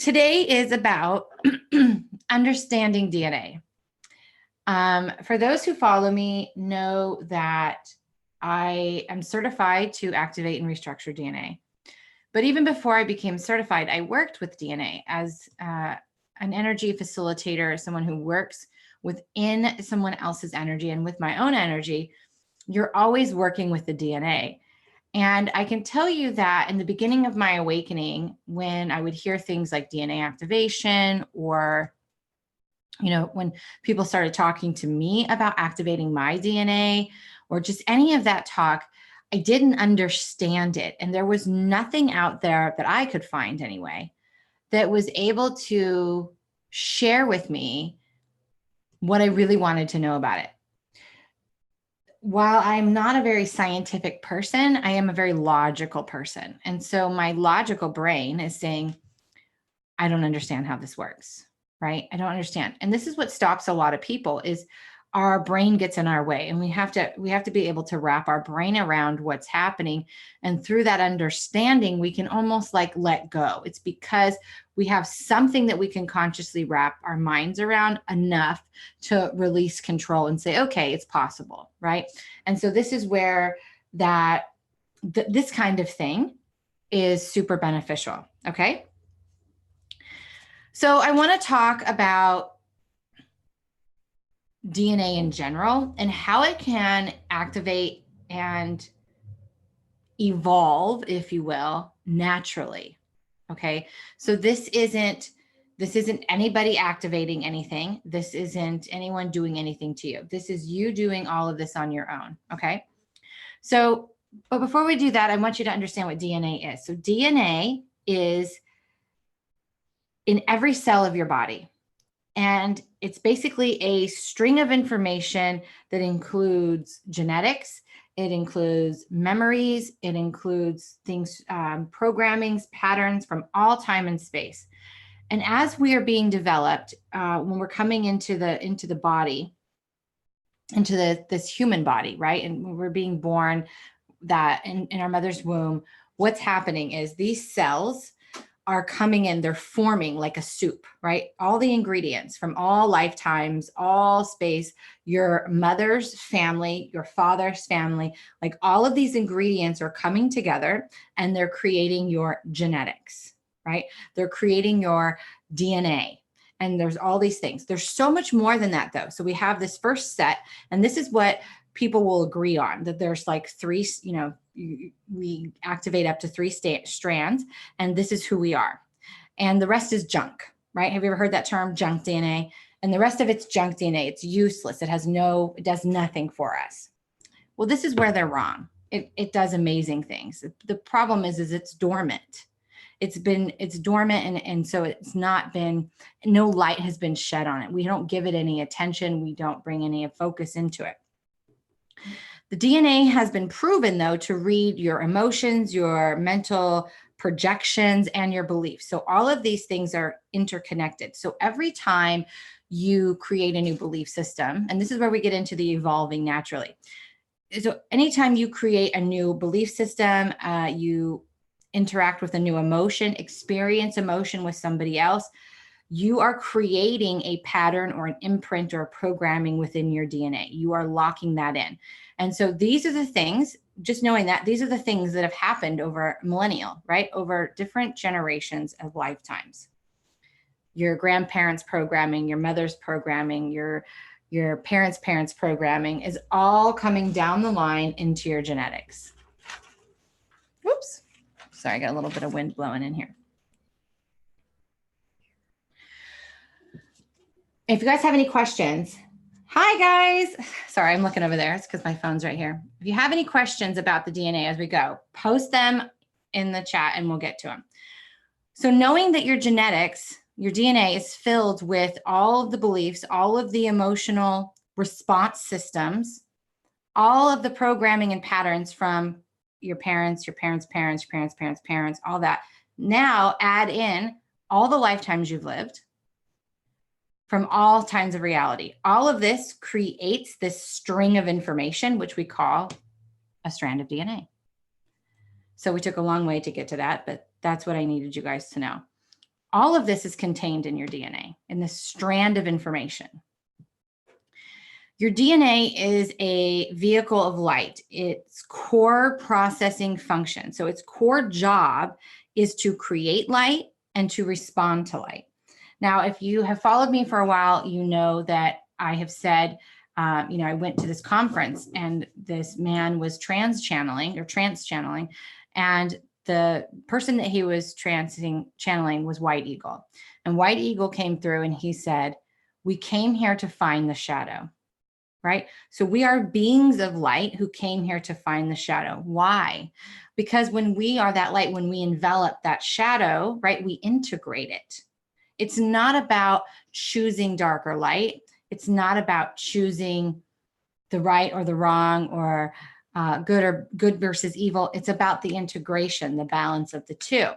Today is about understanding DNA. For those who follow me know that I am certified to activate and restructure DNA. But even before I became certified, I worked with DNA as an energy facilitator, someone who works within someone else's energy and with my own energy. You're always working with the DNA. And I can tell you that in the beginning of my awakening, when I would hear things like DNA activation, or, when people started talking to me about activating my DNA, or just any of that talk, I didn't understand it. And there was nothing out there that I could find anyway, that was able to share with me what I really wanted to know about it. While I'm not a very scientific person, I am a very logical person. And so my logical brain is saying, I don't understand how this works, right? I don't understand. And this is what stops a lot of people, is our brain gets in our way, and we have to be able to wrap our brain around what's happening. And through that understanding, we can almost like let go. It's because we have something that we can consciously wrap our minds around enough to release control and say, okay, it's possible, right? And so this is where this kind of thing is super beneficial, okay? So I want to talk about DNA in general and how it can activate and evolve, if you will, naturally. Okay. So this isn't anybody activating anything. This isn't anyone doing anything to you. This is you doing all of this on your own. Okay. So, but before we do that, I want you to understand what DNA is. So DNA is in every cell of your body. And it's basically a string of information that includes genetics, it includes memories, it includes things, programmings, patterns from all time and space. And as we are being developed, when we're coming into the body, into this human body, right? And when we're being born, that in our mother's womb, what's happening is these cells are coming in, they're forming like a soup, right? All the ingredients from all lifetimes, all space, your mother's family, your father's family, like all of these ingredients are coming together and they're creating your genetics, right? They're creating your DNA. And there's all these things. There's so much more than that though. So we have this first set, and this is what people will agree on, that there's like three, we activate up to three strands, and this is who we are. And the rest is junk, right? Have you ever heard that term, junk DNA? And the rest of it's junk DNA. It's useless. It does nothing for us. Well, this is where they're wrong. It does amazing things. The problem is it's dormant. It's dormant, and so it's not been, no light has been shed on it. We don't give it any attention. We don't bring any focus into it. The DNA has been proven, though, to read your emotions, your mental projections, and your beliefs. So all of these things are interconnected. So every time you create a new belief system, and this is where we get into the evolving naturally. So anytime you create a new belief system, you interact with a new emotion, experience emotion with somebody else, you are creating a pattern or an imprint or a programming within your DNA. You are locking that in. And so these are the things, just knowing that these are the things that have happened over millennial, right? Over different generations of lifetimes. Your grandparents' programming, your mother's programming, your parents' programming is all coming down the line into your genetics. Whoops. Sorry, I got a little bit of wind blowing in here. If you guys have any questions, hi guys. Sorry, I'm looking over there. It's because my phone's right here. If you have any questions about the DNA as we go, post them in the chat and we'll get to them. So knowing that your genetics, your DNA is filled with all of the beliefs, all of the emotional response systems, all of the programming and patterns from your parents, your parents' parents, your parents' parents' parents, all that. Now add in all the lifetimes you've lived from all times of reality. All of this creates this string of information, which we call a strand of DNA. So we took a long way to get to that, but that's what I needed you guys to know. all of this is contained in your DNA, in this strand of information. Your DNA is a vehicle of light. Its core processing function, so its core job is to create light and to respond to light. Now, if you have followed me for a while, you know that I have said, I went to this conference and this man was trance channeling, and the person that he was channeling was White Eagle. And White Eagle came through and he said, "We came here to find the shadow." Right? So we are beings of light who came here to find the shadow. Why? Because when we are that light, when we envelop that shadow, right, we integrate it. It's not about choosing dark or light. It's not about choosing the right or the wrong, or good versus evil. It's about the integration, the balance of the two.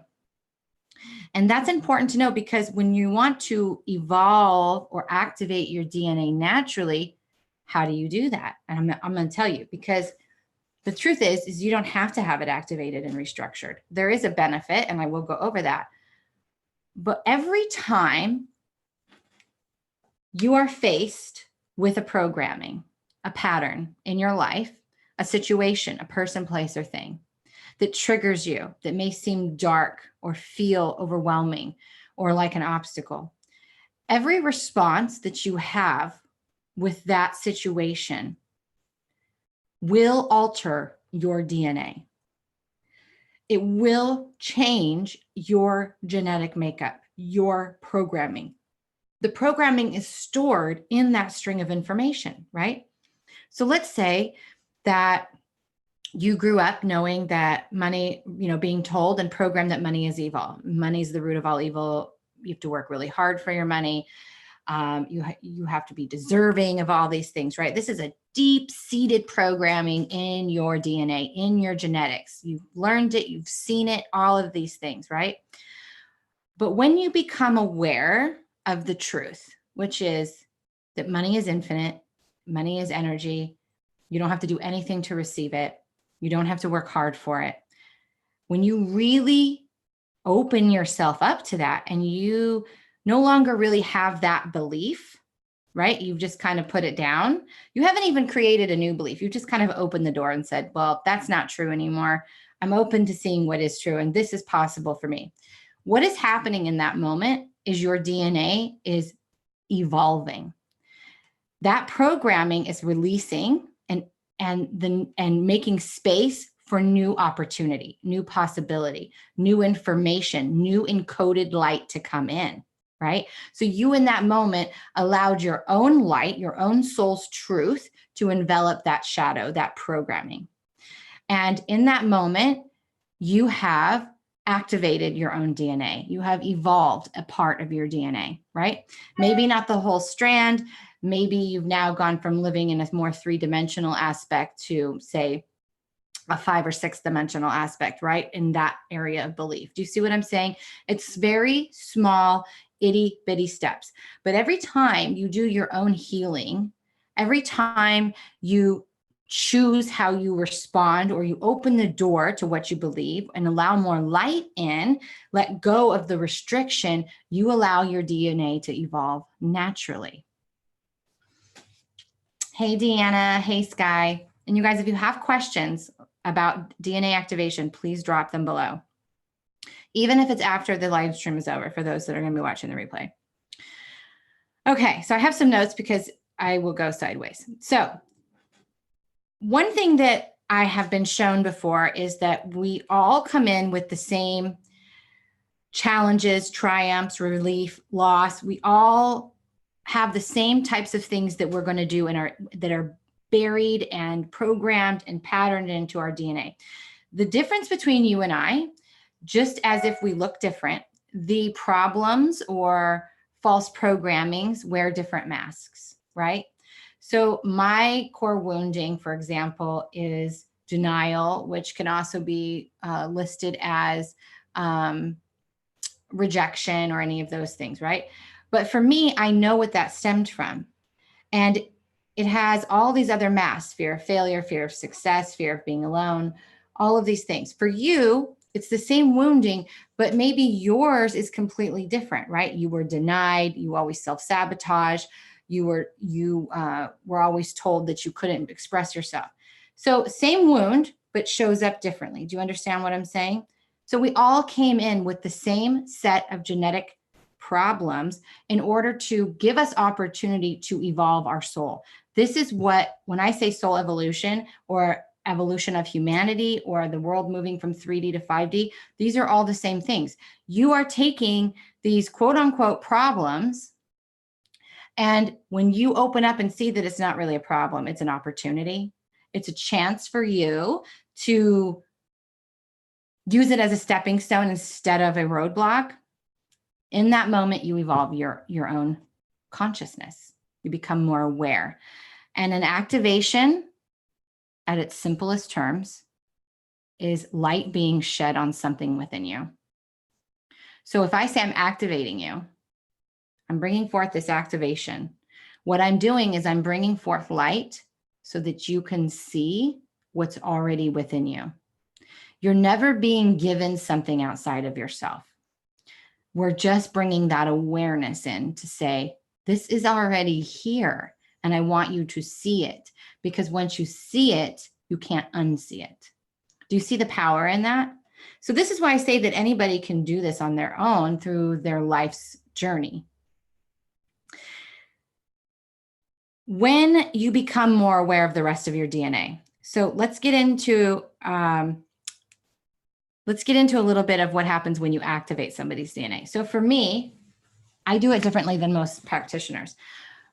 And that's important to know, because when you want to evolve or activate your DNA naturally, how do you do that? And I'm going to tell you, because the truth is you don't have to have it activated and restructured. There is a benefit, and I will go over that. But every time you are faced with a programming, a pattern in your life, a situation, a person, place, or thing that triggers you, that may seem dark or feel overwhelming or like an obstacle, every response that you have with that situation will alter your DNA. It will change your genetic makeup, your programming. The programming is stored in that string of information, right? So let's say that you grew up knowing that money, being told and programmed that money is evil. Money is the root of all evil. You have to work really hard for your money. You have to be deserving of all these things, right? This is a deep-seated programming in your DNA, in your genetics. You've learned it, you've seen it, all of these things, right? But when you become aware of the truth, which is that money is infinite, money is energy, you don't have to do anything to receive it, you don't have to work hard for it. When you really open yourself up to that, and you no longer really have that belief, right? You've just kind of put it down. You haven't even created a new belief. You just kind of opened the door and said, well, that's not true anymore. I'm open to seeing what is true, and this is possible for me. What is happening in that moment is your DNA is evolving. That programming is releasing and making space for new opportunity, new possibility, new information, new encoded light to come in. Right? So you in that moment allowed your own light, your own soul's truth to envelop that shadow, that programming. And in that moment, you have activated your own DNA. You have evolved a part of your DNA, right? Maybe not the whole strand. Maybe you've now gone from living in a more three-dimensional aspect to, say, a 5 or 6 dimensional aspect, right? In that area of belief. Do you see what I'm saying? It's very small, itty bitty steps. But every time you do your own healing, every time you choose how you respond, or you open the door to what you believe and allow more light in, let go of the restriction, you allow your DNA to evolve naturally. Hey, Deanna. Hey, Sky. And you guys, if you have questions about DNA activation, please drop them below, even if it's after the live stream is over, for those that are going to be watching the replay. Okay, so I have some notes because I will go sideways. So one thing that I have been shown before is that we all come in with the same challenges, triumphs, relief, loss. We all have the same types of things that we're going to do that are buried and programmed and patterned into our DNA. The difference between you and I, just as if we look different, the problems or false programmings wear different masks, right? So my core wounding, for example, is denial, which can also be listed as rejection or any of those things, right? But for me, I know what that stemmed from. And it has all these other masks: fear of failure, fear of success, fear of being alone, all of these things. For you, It's the same wounding, but maybe yours is completely different, right? You were denied. You always self-sabotage. You were always told that you couldn't express yourself. So same wound, but shows up differently. Do you understand what I'm saying? So we all came in with the same set of genetic problems in order to give us opportunity to evolve our soul. This is what, when I say soul evolution or evolution of humanity or the world moving from 3D to 5D, these are all the same things. You are taking these quote unquote problems, and when you open up and see that it's not really a problem, it's an opportunity. It's a chance for you to use it as a stepping stone instead of a roadblock. In that moment, you evolve your own consciousness. You become more aware. And an activation, at its simplest terms, is light being shed on something within you. So if I say I'm activating you, I'm bringing forth this activation. What I'm doing is I'm bringing forth light so that you can see what's already within you. You're never being given something outside of yourself. We're just bringing that awareness in to say, this is already here, and I want you to see it, because once you see it, you can't unsee it. Do you see the power in that? So this is why I say that anybody can do this on their own through their life's journey. When you become more aware of the rest of your DNA. So let's get into a little bit of what happens when you activate somebody's DNA. So for me, I do it differently than most practitioners.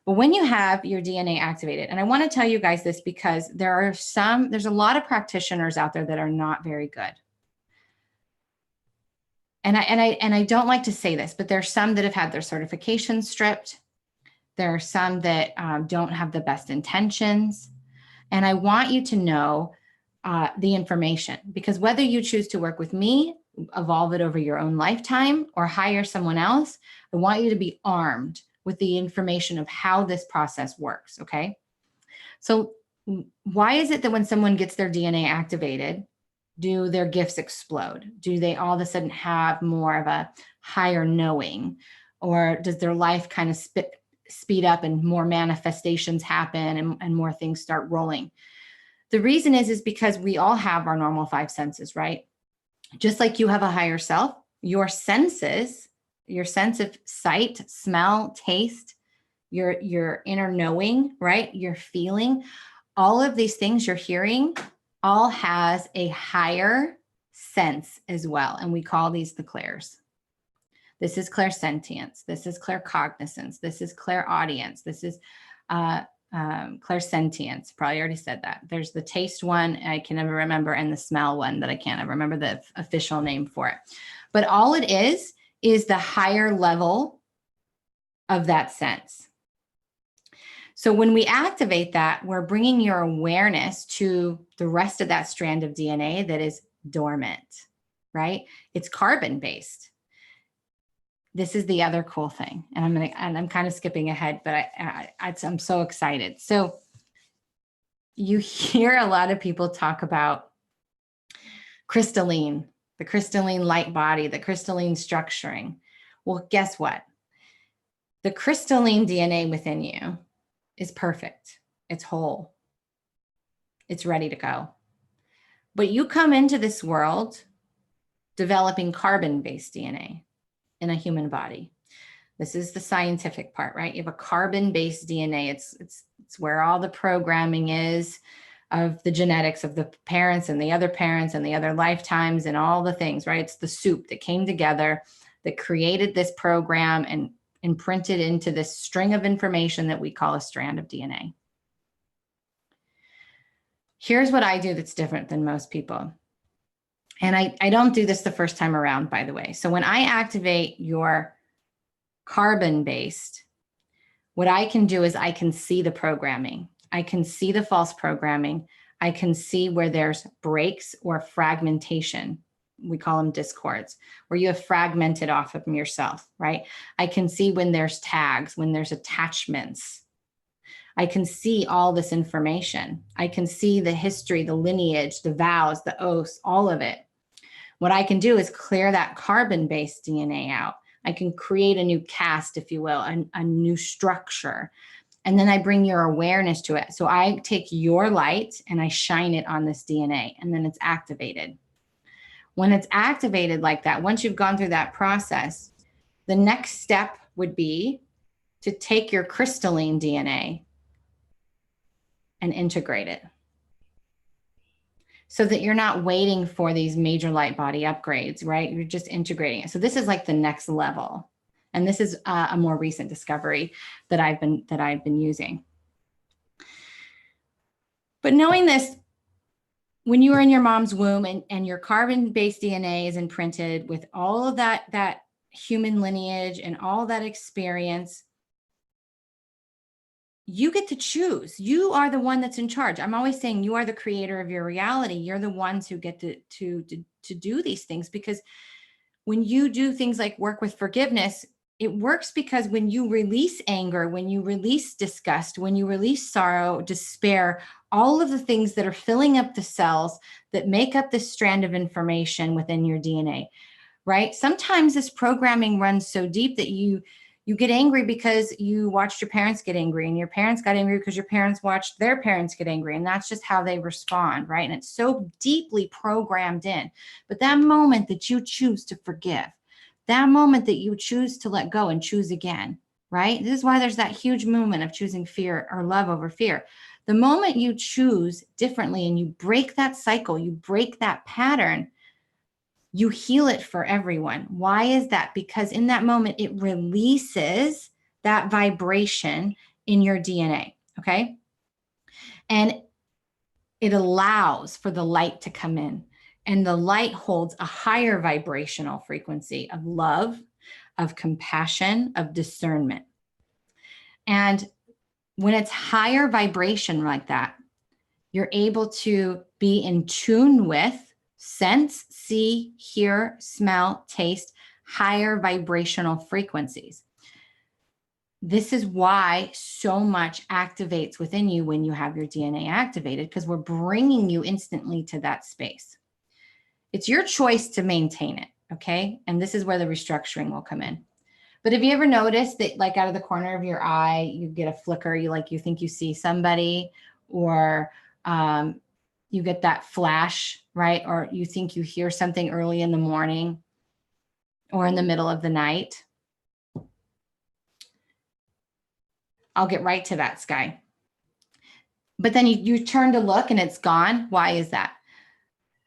But when you have your DNA activated, and I want to tell you guys this because there's a lot of practitioners out there that are not very good. And I don't like to say this, but there's some that have had their certification stripped. There are some that don't have the best intentions. And I want you to know the information, because whether you choose to work with me, evolve it over your own lifetime, or hire someone else, I want you to be armed with the information of how this process works, okay? So why is it that when someone gets their DNA activated, do their gifts explode? Do they all of a sudden have more of a higher knowing? Or does their life kind of speed up and more manifestations happen and more things start rolling? The reason is because we all have our normal 5 senses, right? Just like you have a higher self, your senses, your sense of sight, smell, taste, your inner knowing, right? Your feeling, all of these things you're hearing all has a higher sense as well. And we call these the clairs. This is clairsentience. This is claircognizance. This is clairaudience. This is clairsentience. Probably already said that. There's the taste one I can never remember, and the smell one that I can't ever remember the official name for it. But all it is the higher level of that sense. So when we activate that, we're bringing your awareness to the rest of that strand of DNA that is dormant, right? It's carbon-based. This is the other cool thing. And I'm kind of skipping ahead, but I'm so excited. So you hear a lot of people talk about crystalline, the crystalline light body, the crystalline structuring. Well, guess what? The crystalline DNA within you is perfect. It's whole. It's ready to go. But you come into this world developing carbon-based DNA in a human body. This is the scientific part, right? You have a carbon-based DNA. It's where all the programming is of the genetics of the parents and the other lifetimes and all the things, right? It's the soup that came together that created this program and imprinted into this string of information that we call a strand of DNA. Here's what I do that's different than most people. And I don't do this the first time around, by the way. So when I activate your carbon-based, what I can do is I can see the programming. I can see the false programming. I can see where there's breaks or fragmentation. We call them discords, where you have fragmented off of yourself, right? I can see when there's tags, when there's attachments. I can see all this information. I can see the history, the lineage, the vows, the oaths, all of it. What I can do is clear that carbon-based DNA out. I can create a new cast, if you will, a new structure. And then I bring your awareness to it. So I take your light and I shine it on this DNA, and then it's activated. When it's activated like that, once you've gone through that process, the next step would be to take your crystalline DNA and integrate it, so that you're not waiting for these major light body upgrades, right? You're just integrating it. So this is like the next level. And this is a more recent discovery that I've been using. But knowing this, when you were in your mom's womb and your carbon-based DNA is imprinted with all of that human lineage and all that experience, you get to choose. You are the one that's in charge. I'm always saying you are the creator of your reality. You're the ones who get to do these things, because when you do things like work with forgiveness, it works because when you release anger, when you release disgust, when you release sorrow, despair, all of the things that are filling up the cells that make up this strand of information within your DNA, right? Sometimes this programming runs so deep that you get angry because you watched your parents get angry, and your parents got angry because your parents watched their parents get angry. And that's just how they respond, right? And it's so deeply programmed in. But that moment that you choose to forgive, that moment that you choose to let go and choose again, right? This is why there's that huge movement of choosing fear or love over fear. The moment you choose differently and you break that cycle, you break that pattern, you heal it for everyone. Why is that? Because in that moment, it releases that vibration in your DNA, okay? And it allows for the light to come in. And the light holds a higher vibrational frequency of love, of compassion, of discernment. And when it's higher vibration like that, you're able to be in tune with sense, see, hear, smell, taste, higher vibrational frequencies. This is why so much activates within you when you have your DNA activated, because we're bringing you instantly to that space. It's your choice to maintain it, okay? And this is where the restructuring will come in. But have you ever noticed that, like, out of the corner of your eye, you get a flicker, you think you see somebody, or you get that flash, right? Or you think you hear something early in the morning or in the middle of the night? I'll get right to that, Sky. But then you turn to look and it's gone. Why is that?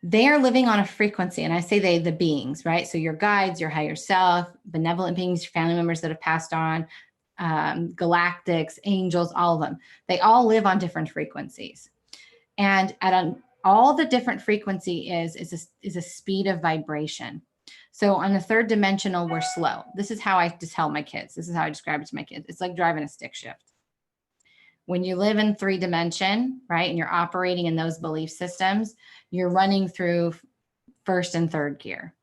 They are living on a frequency, and I say they, the beings, right? So your guides, your higher self, benevolent beings, your family members that have passed on, galactics, angels, all of them. They all live on different frequencies. And at all the different frequency is a speed of vibration. So on the third dimensional, we're slow. This is how I just tell my kids. This is how I describe it to my kids. It's like driving a stick shift. When you live in 3D, right, and you're operating in those belief systems, you're running through first and third gear.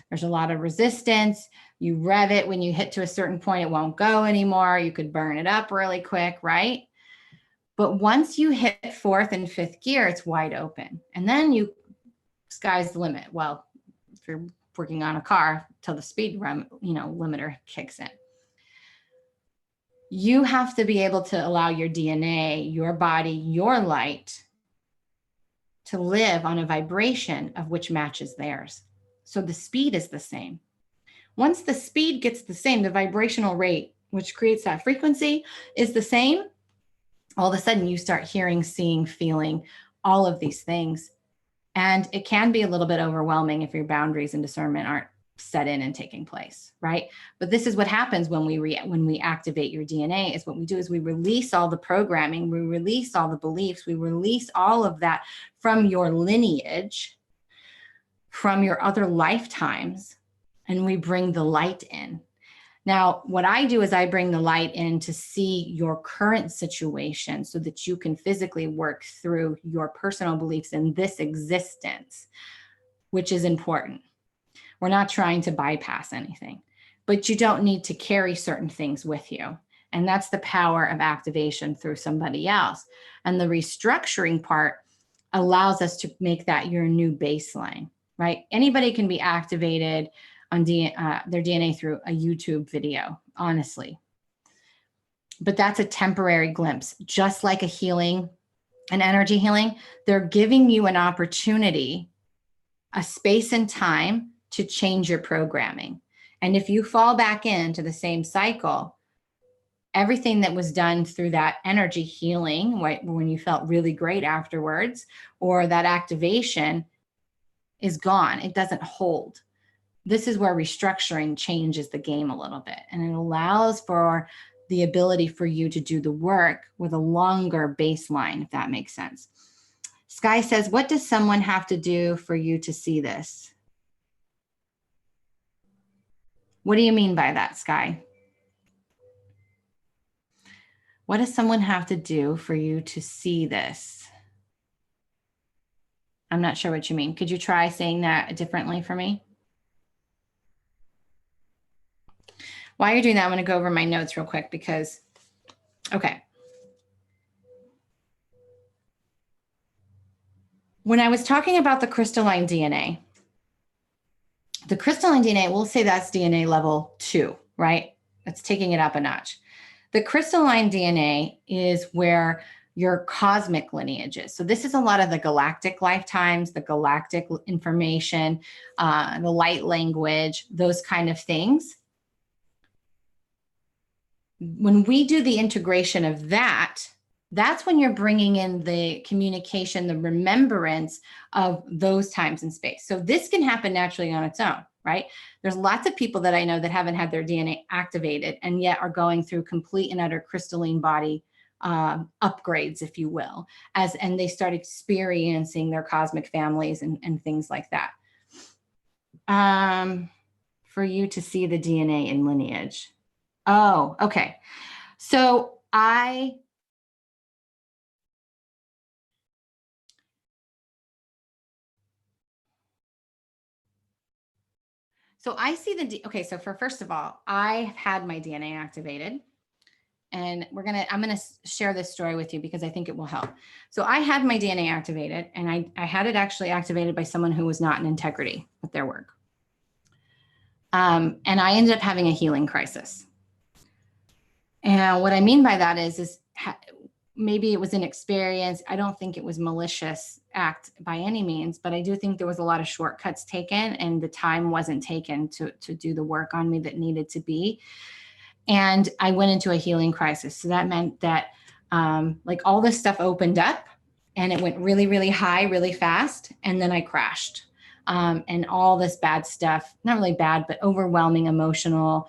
There's a lot of resistance. You rev it. When you hit to a certain point, it won't go anymore. You could burn it up really quick, right? But once you hit fourth and fifth gear, it's wide open. And then sky's the limit. Well, if you're working on a car, till the speed limiter kicks in. You have to be able to allow your DNA, your body, your light to live on a vibration of which matches theirs. So the speed is the same. Once the speed gets the same, the vibrational rate, which creates that frequency, is the same, all of a sudden you start hearing, seeing, feeling all of these things. And it can be a little bit overwhelming if your boundaries and discernment aren't set in and taking place, right? But this is what happens when we activate your DNA. Is what we do is we release all the programming, we release all the beliefs, we release all of that from your lineage, from your other lifetimes, and we bring the light in. Now, what I do is I bring the light in to see your current situation so that you can physically work through your personal beliefs in this existence, which is important. We're not trying to bypass anything, but you don't need to carry certain things with you. And that's the power of activation through somebody else. And the restructuring part allows us to make that your new baseline. right? Anybody can be activated on their DNA through a YouTube video, honestly. But that's a temporary glimpse, just like a healing, an energy healing. They're giving you an opportunity, a space and time to change your programming. And if you fall back into the same cycle, everything that was done through that energy healing, when you felt really great afterwards, or that activation is gone. It doesn't hold. This is where restructuring changes the game a little bit, and it allows for the ability for you to do the work with a longer baseline, if that makes sense. Sky says, what does someone have to do for you to see this? What do you mean by that, Sky? What does someone have to do for you to see this? I'm not sure what you mean. Could you try saying that differently for me? While you're doing that, I'm going to go over my notes real quick because, okay. When I was talking about the crystalline DNA, we'll say that's DNA level 2, right? That's taking it up a notch. The crystalline DNA is where your cosmic lineage is. So this is a lot of the galactic lifetimes, the galactic information, the light language, those kind of things. When we do the integration of that, that's when you're bringing in the communication, the remembrance of those times and space. So this can happen naturally on its own, right? There's lots of people that I know that haven't had their DNA activated and yet are going through complete and utter crystalline body upgrades, if you will, and they start experiencing their cosmic families and things like that. For you to see the DNA in lineage. Oh, okay. So I see okay, so first of all, I had my DNA activated, and I'm gonna share this story with you because I think it will help. So I had my DNA activated, and I had it actually activated by someone who was not in integrity with their work. And I ended up having a healing crisis. And what I mean by that is maybe it was inexperience. I don't think it was malicious act by any means, but I do think there was a lot of shortcuts taken and the time wasn't taken to do the work on me that needed to be. And I went into a healing crisis. So that meant that like all this stuff opened up and it went really, really high, really fast. And then I crashed. And all this bad stuff, not really bad, but overwhelming emotional,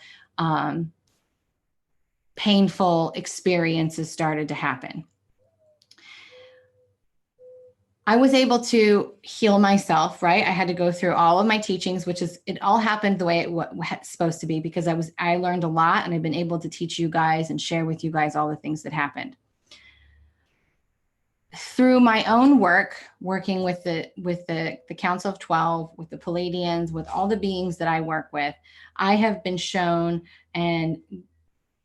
painful experiences started to happen. I was able to heal myself, right? I had to go through all of my teachings, which is, it all happened the way it was supposed to be because I learned a lot and I've been able to teach you guys and share with you guys all the things that happened. Through my own work, working with the Council of 12, with the Palladians, with all the beings that I work with, I have been shown and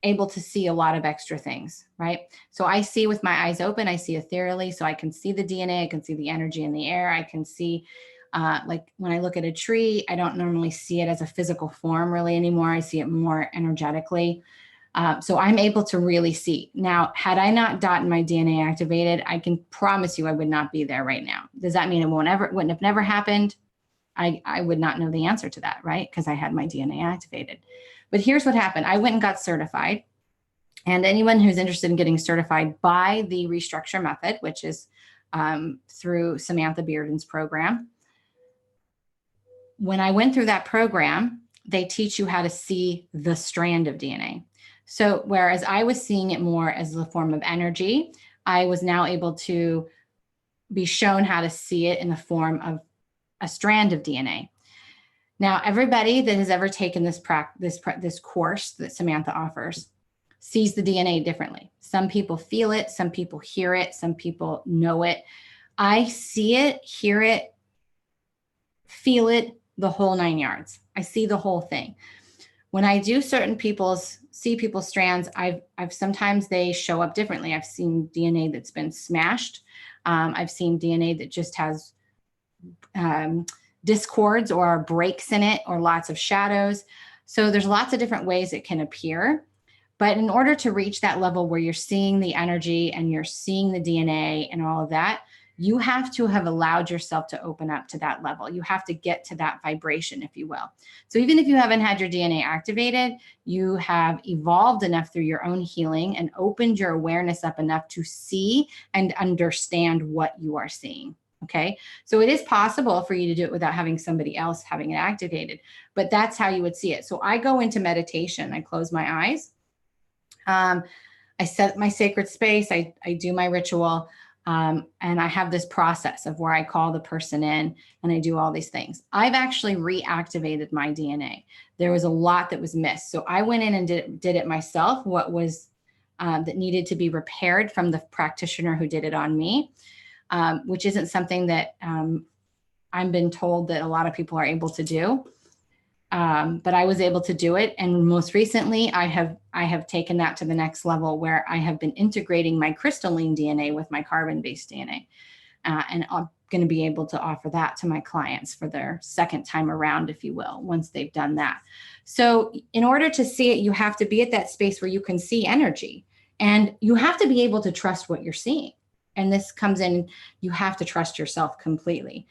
able to see a lot of extra things, right? So I see with my eyes open, I see ethereally, so I can see the DNA, I can see the energy in the air, I can see, like when I look at a tree, I don't normally see it as a physical form really anymore, I see it more energetically. So I'm able to really see. Now, had I not gotten my DNA activated, I can promise you I would not be there right now. Does that mean it wouldn't have never happened? I would not know the answer to that, right? Because I had my DNA activated. But here's what happened. I went and got certified. And anyone who's interested in getting certified by the Restructure Method, which is through Samantha Bearden's program. When I went through that program, they teach you how to see the strand of DNA. So whereas I was seeing it more as a form of energy, I was now able to be shown how to see it in the form of a strand of DNA. Now, everybody that has ever taken this course that Samantha offers sees the DNA differently. Some people feel it, some people hear it, some people know it. I see it, hear it, feel it, the whole 9 yards. I see the whole thing. When I do see people's strands, I've sometimes they show up differently. I've seen DNA that's been smashed. I've seen DNA that just has discords or breaks in it or lots of shadows. So there's lots of different ways it can appear. But in order to reach that level where you're seeing the energy and you're seeing the DNA and all of that, you have to have allowed yourself to open up to that level. You have to get to that vibration, if you will. So even if you haven't had your DNA activated, you have evolved enough through your own healing and opened your awareness up enough to see and understand what you are seeing. Okay. So it is possible for you to do it without having somebody else having it activated, but that's how you would see it. So I go into meditation. I close my eyes. I set my sacred space. I do my ritual. And I have this process of where I call the person in and I do all these things. I've actually reactivated my DNA. There was a lot that was missed. So I went in and did it myself, what was that needed to be repaired from the practitioner who did it on me, which isn't something that I've been told that a lot of people are able to do. But I was able to do it. And most recently, I have taken that to the next level where I have been integrating my crystalline DNA with my carbon-based DNA. And I'm going to be able to offer that to my clients for their second time around, if you will, once they've done that. So in order to see it, you have to be at that space where you can see energy, and you have to be able to trust what you're seeing. And this comes in, you have to trust yourself completely,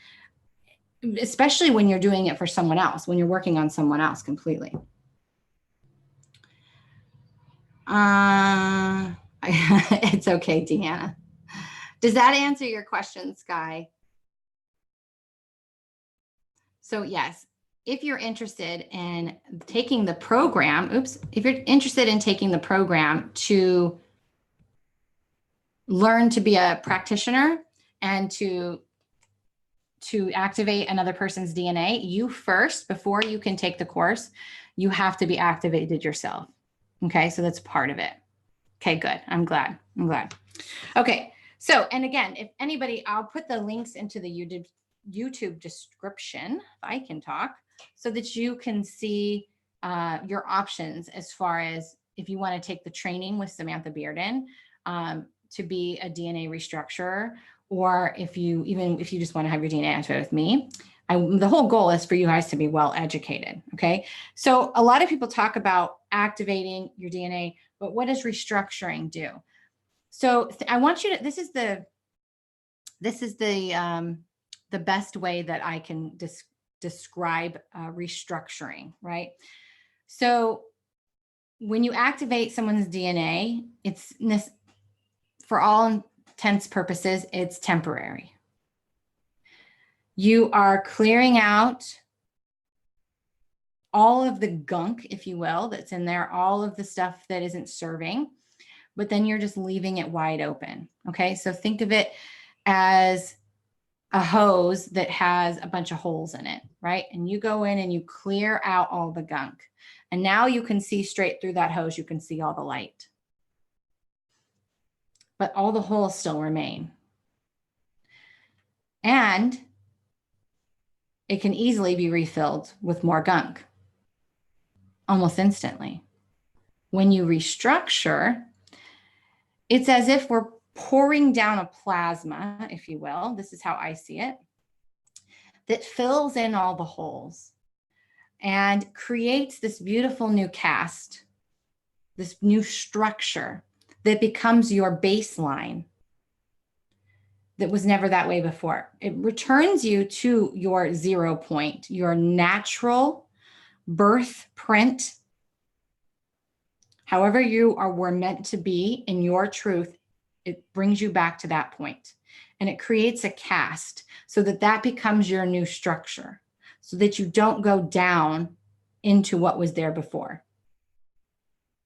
especially when you're doing it for someone else, when you're working on someone else completely. It's okay, Deanna. Does that answer your question, Sky? So yes, if you're interested in taking the program, if you're interested in taking the program to learn to be a practitioner and to activate another person's DNA, you first, before you can take the course, you have to be activated yourself. Okay, so that's part of it. Okay, good. I'm glad. Okay, so, and again, if anybody, I'll put the links into the YouTube description, if I can talk, so that you can see your options as far as if you want to take the training with Samantha Bearden to be a DNA restructurer, or if you just want to have your DNA activated with me. The whole goal is for you guys to be well educated. Okay. So a lot of people talk about activating your DNA, but what does restructuring do? So I want you to, this is the best way that I can describe restructuring, right? So when you activate someone's DNA, it's, for all intents purposes, it's temporary. You are clearing out all of the gunk, if you will, that's in there, all of the stuff that isn't serving, but then you're just leaving it wide open. Okay. So think of it as a hose that has a bunch of holes in it, right? And you go in and you clear out all the gunk. And now you can see straight through that hose. You can see all the light. But all the holes still remain. And it can easily be refilled with more gunk almost instantly. When you restructure, it's as if we're pouring down a plasma, if you will. This is how I see it, that fills in all the holes and creates this beautiful new cast, this new structure that becomes your baseline that was never that way before. It returns you to your 0 point, your natural birth print. However you were meant to be in your truth, it brings you back to that point. And it creates a cast so that becomes your new structure, so that you don't go down into what was there before.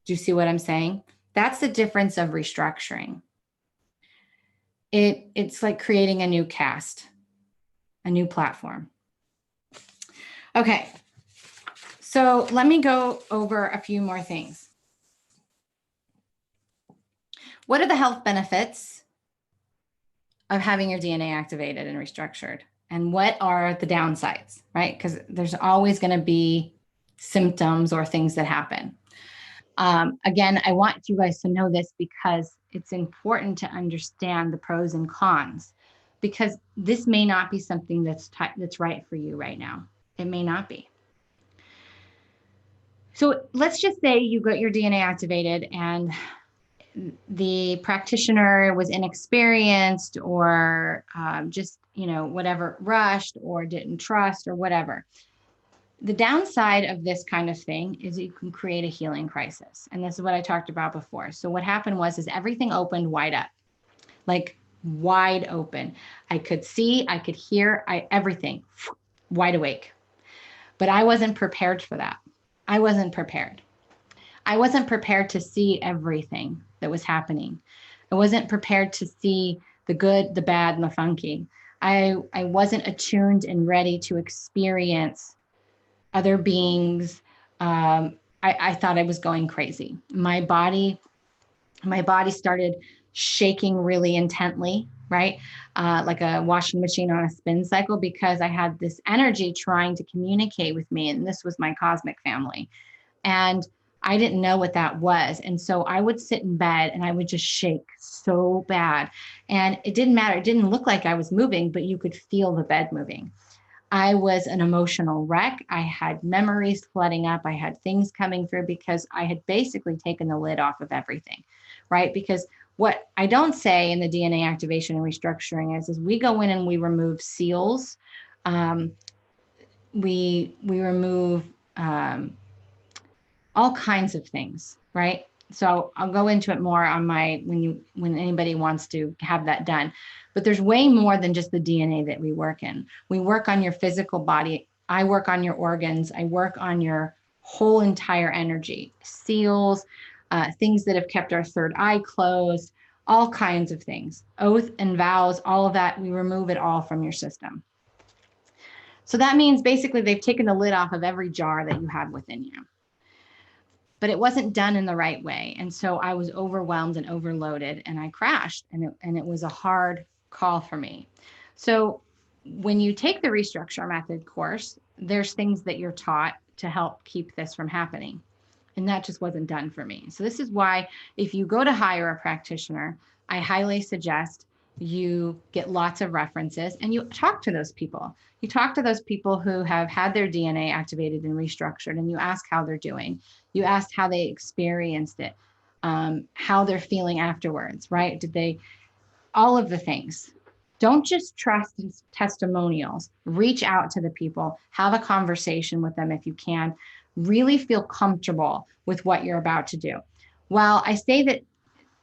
Do you see what I'm saying? That's the difference of restructuring. It's like creating a new cast, a new platform. Okay, so let me go over a few more things. What are the health benefits of having your DNA activated and restructured? And what are the downsides, right? Because there's always going to be symptoms or things that happen. Again, I want you guys to know this because it's important to understand the pros and cons. because this may not be something that's right for you right now. It may not be. So let's just say you got your DNA activated and the practitioner was inexperienced or just, whatever, rushed or didn't trust or whatever. The downside of this kind of thing is you can create a healing crisis. And this is what I talked about before. So what happened is everything opened wide up, like wide open. I could see, I could hear, everything wide awake. But I wasn't prepared for that. I wasn't prepared. I wasn't prepared to see everything that was happening. I wasn't prepared to see the good, the bad, and the funky. I wasn't attuned and ready to experience other beings. I thought I was going crazy. My body started shaking really intently, right? Like a washing machine on a spin cycle, because I had this energy trying to communicate with me. And this was my cosmic family. And I didn't know what that was. And so I would sit in bed and I would just shake so bad. And it didn't matter. It didn't look like I was moving, but you could feel the bed moving. I was an emotional wreck. I had memories flooding up. I had things coming through because I had basically taken the lid off of everything, right? Because what I don't say in the DNA activation and restructuring is we go in and we remove seals. We remove all kinds of things, right? So I'll go into it more on when anybody wants to have that done. But there's way more than just the DNA that we work in. We work on your physical body. I work on your organs. I work on your whole entire energy, seals, things that have kept our third eye closed, all kinds of things, oath and vows, all of that. We remove it all from your system. So that means basically they've taken the lid off of every jar that you have within you. But it wasn't done in the right way. And so I was overwhelmed and overloaded and I crashed, and it was a hard call for me. So when you take the Restructure Method course, there's things that you're taught to help keep this from happening. And that just wasn't done for me. So this is why if you go to hire a practitioner, I highly suggest you get lots of references and you talk to those people. You talk to those people who have had their DNA activated and restructured, and you ask how they're doing. You ask how they experienced it, how they're feeling afterwards, right? All of the things. Don't just trust testimonials. Reach out to the people, have a conversation with them if you can. Really feel comfortable with what you're about to do. While I say that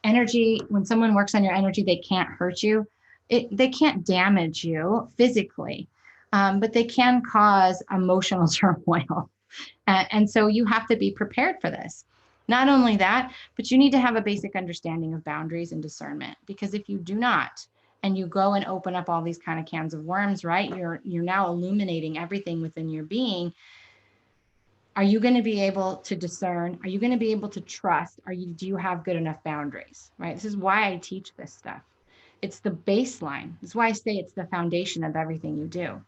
energy, when someone works on your energy, they can't hurt you. They can't damage you physically, but they can cause emotional turmoil. And so you have to be prepared for this. Not only that, but you need to have a basic understanding of boundaries and discernment, because if you do not, and you go and open up all these kind of cans of worms, right? You're now illuminating everything within your being. Are you going to be able to discern? Are you going to be able to trust? Do you have good enough boundaries, right? This is why I teach this stuff. It's the baseline. This is why I say it's the foundation of everything you do.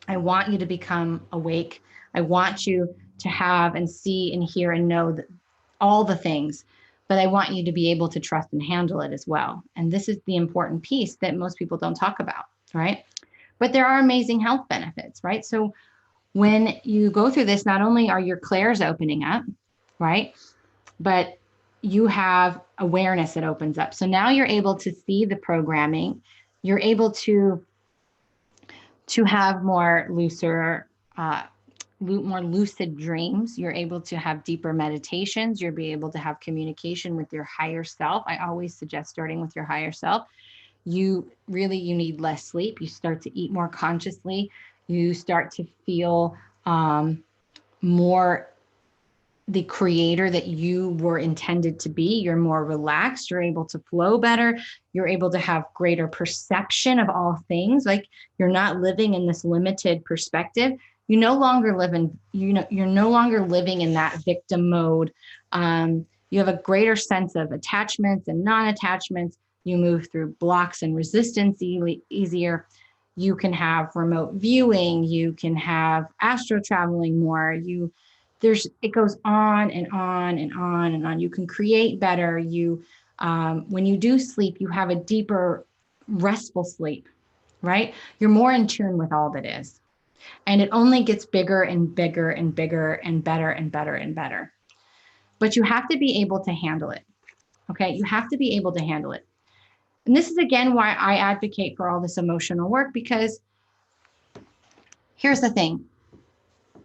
I want you to become awake. I want you to have and see and hear and know all the things, but I want you to be able to trust and handle it as well. And this is the important piece that most people don't talk about, right? But there are amazing health benefits, right? So when you go through this, not only are your clairs opening up, right, but you have awareness that opens up. So now you're able to see the programming. You're able to have more lucid dreams. You're able to have deeper meditations. You'll be able to have communication with your higher self. I always suggest starting with your higher self. You need less sleep. You start to eat more consciously. You start to feel more the creator that you were intended to be. You're more relaxed. You're able to flow better. You're able to have greater perception of all things. Like you're not living in this limited perspective. You no longer live in, you're no longer living in that victim mode. You have a greater sense of attachments and non-attachments. You move through blocks and resistance easier. You can have remote viewing. You can have astral traveling more. It goes on and on and on and on. You can create better. When you do sleep, you have a deeper, restful sleep, right? You're more in tune with all that is. And it only gets bigger and bigger and bigger and better and better and better. But you have to be able to handle it. Okay. You have to be able to handle it. And this is again why I advocate for all this emotional work, because here's the thing.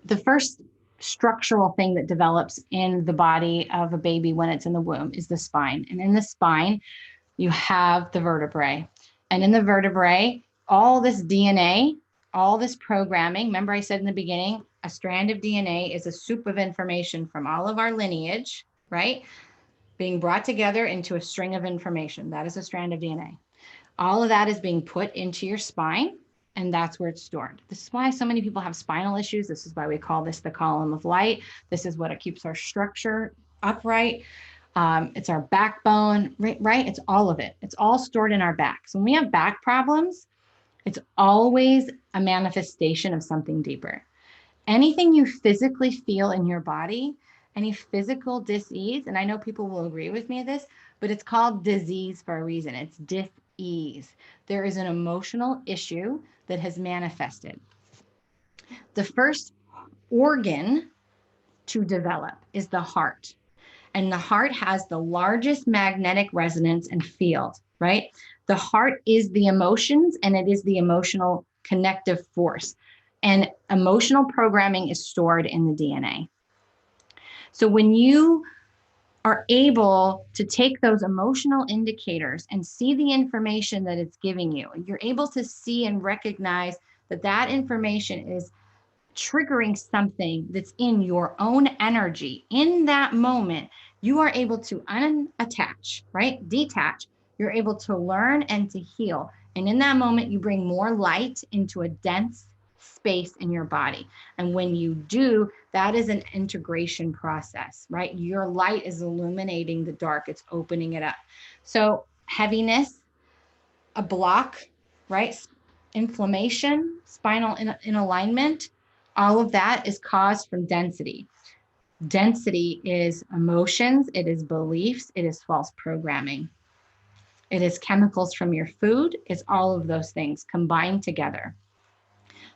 The first structural thing that develops in the body of a baby when it's in the womb is the spine. And in the spine, you have the vertebrae. And in the vertebrae, all this DNA, all this programming, remember I said in the beginning, a strand of DNA is a soup of information from all of our lineage, right? Being brought together into a string of information. That is a strand of DNA. All of that is being put into your spine, and that's where it's stored. This is why so many people have spinal issues. This is why we call this the column of light. This is what keeps our structure upright. It's our backbone, right? It's all of it. It's all stored in our backs. When we have back problems, it's always a manifestation of something deeper. Anything you physically feel in your body, any physical dis-ease, and I know people will agree with me with this, but it's called disease for a reason. It's dis-ease. There is an emotional issue that has manifested. The first organ to develop is the heart. And the heart has the largest magnetic resonance and field, right? The heart is the emotions, and it is the emotional connective force. And emotional programming is stored in the DNA. So when you are able to take those emotional indicators and see the information that it's giving you, you're able to see and recognize that that information is triggering something that's in your own energy in that moment, you are able to unattach, right? Detach. You're able to learn and to heal. And in that moment, you bring more light into a dense space in your body. And when you do, that is an integration process, right? Your light is illuminating the dark. It's opening it up. So heaviness, a block, right? Inflammation, spinal in alignment, all of that is caused from density. Density is emotions, it is beliefs, it is false programming. It is chemicals from your food, it's all of those things combined together.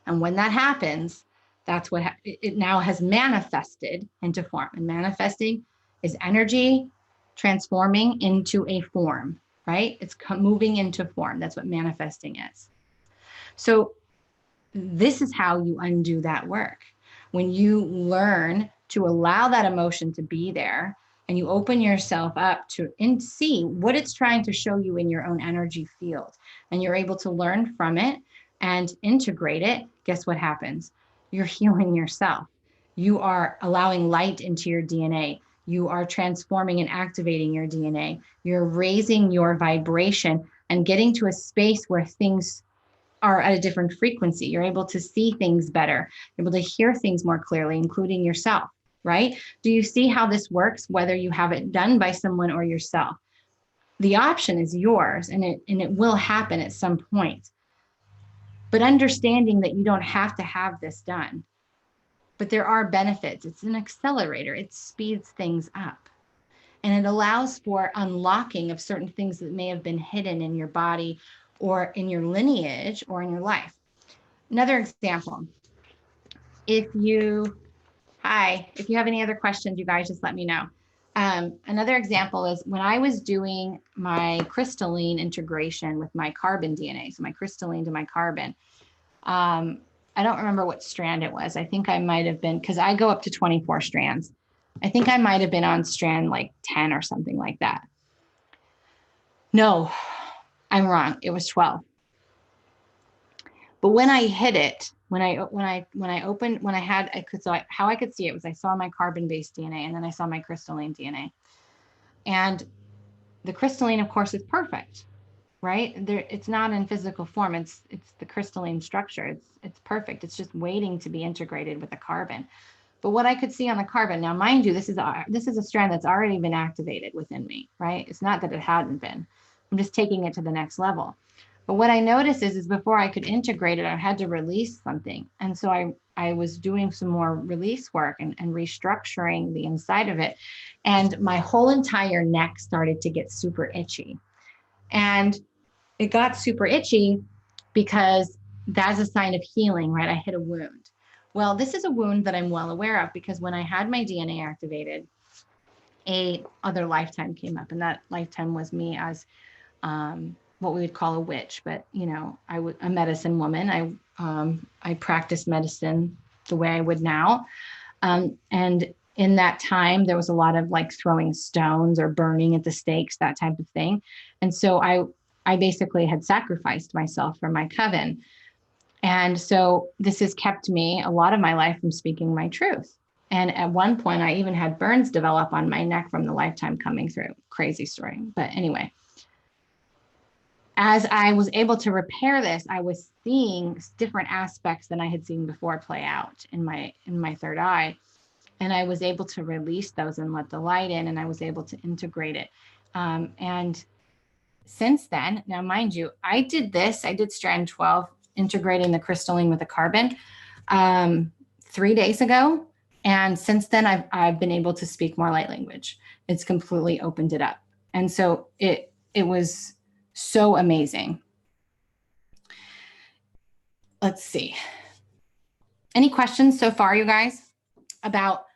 And when that happens, that's what it now has manifested into form. And manifesting is energy transforming into a form, right? It's moving into form. That's what manifesting is. So this is how you undo that work. When you learn to allow that emotion to be there and you open yourself up to see what it's trying to show you in your own energy field, and you're able to learn from it and integrate it, guess what happens? You're healing yourself. You are allowing light into your DNA. You are transforming and activating your DNA. You're raising your vibration and getting to a space where things are at a different frequency. You're able to see things better, you're able to hear things more clearly, including yourself, right? Do you see how this works, whether you have it done by someone or yourself? The option is yours, and it will happen at some point. But understanding that you don't have to have this done, but there are benefits. It's an accelerator. It speeds things up. And it allows for unlocking of certain things that may have been hidden in your body or in your lineage or in your life. Another example, if you have any other questions, you guys just let me know. Another example is when I was doing my crystalline integration with my carbon DNA, so my crystalline to my carbon, I don't remember what strand it was. I think I might have been, because I go up to 24 strands. I think I might have been on strand like 10 or something like that. No, I'm wrong. It was 12. But when I hit it, how I could see it was I saw my carbon-based DNA, and then I saw my crystalline DNA. And the crystalline, of course, is perfect, right? It's not in physical form. It's the crystalline structure. It's perfect. It's just waiting to be integrated with the carbon. But what I could see on the carbon, now mind you, this is a strand that's already been activated within me, right? It's not that it hadn't been. I'm just taking it to the next level. But what I noticed is before I could integrate it, I had to release something. And so I was doing some more release work and restructuring the inside of it. And my whole entire neck started to get super itchy. And it got super itchy because that's a sign of healing, right? I hit a wound. Well, this is a wound that I'm well aware of, because when I had my DNA activated, a other lifetime came up, and that lifetime was me as what we would call a witch, but you know, a medicine woman. I practiced medicine the way I would now, and in that time there was a lot of like throwing stones or burning at the stakes, that type of thing, and so I basically had sacrificed myself for my coven, and so this has kept me a lot of my life from speaking my truth. And at one point, I even had burns develop on my neck from the lifetime coming through. Crazy story. But anyway, as I was able to repair this, I was seeing different aspects than I had seen before play out in my third eye. And I was able to release those and let the light in, and I was able to integrate it. And since then, now mind you, I did strand 12, integrating the crystalline with the carbon 3 days ago. And since then, I've been able to speak more light language. It's completely opened it up. And so it was so amazing. Let's see. Any questions so far, you guys, about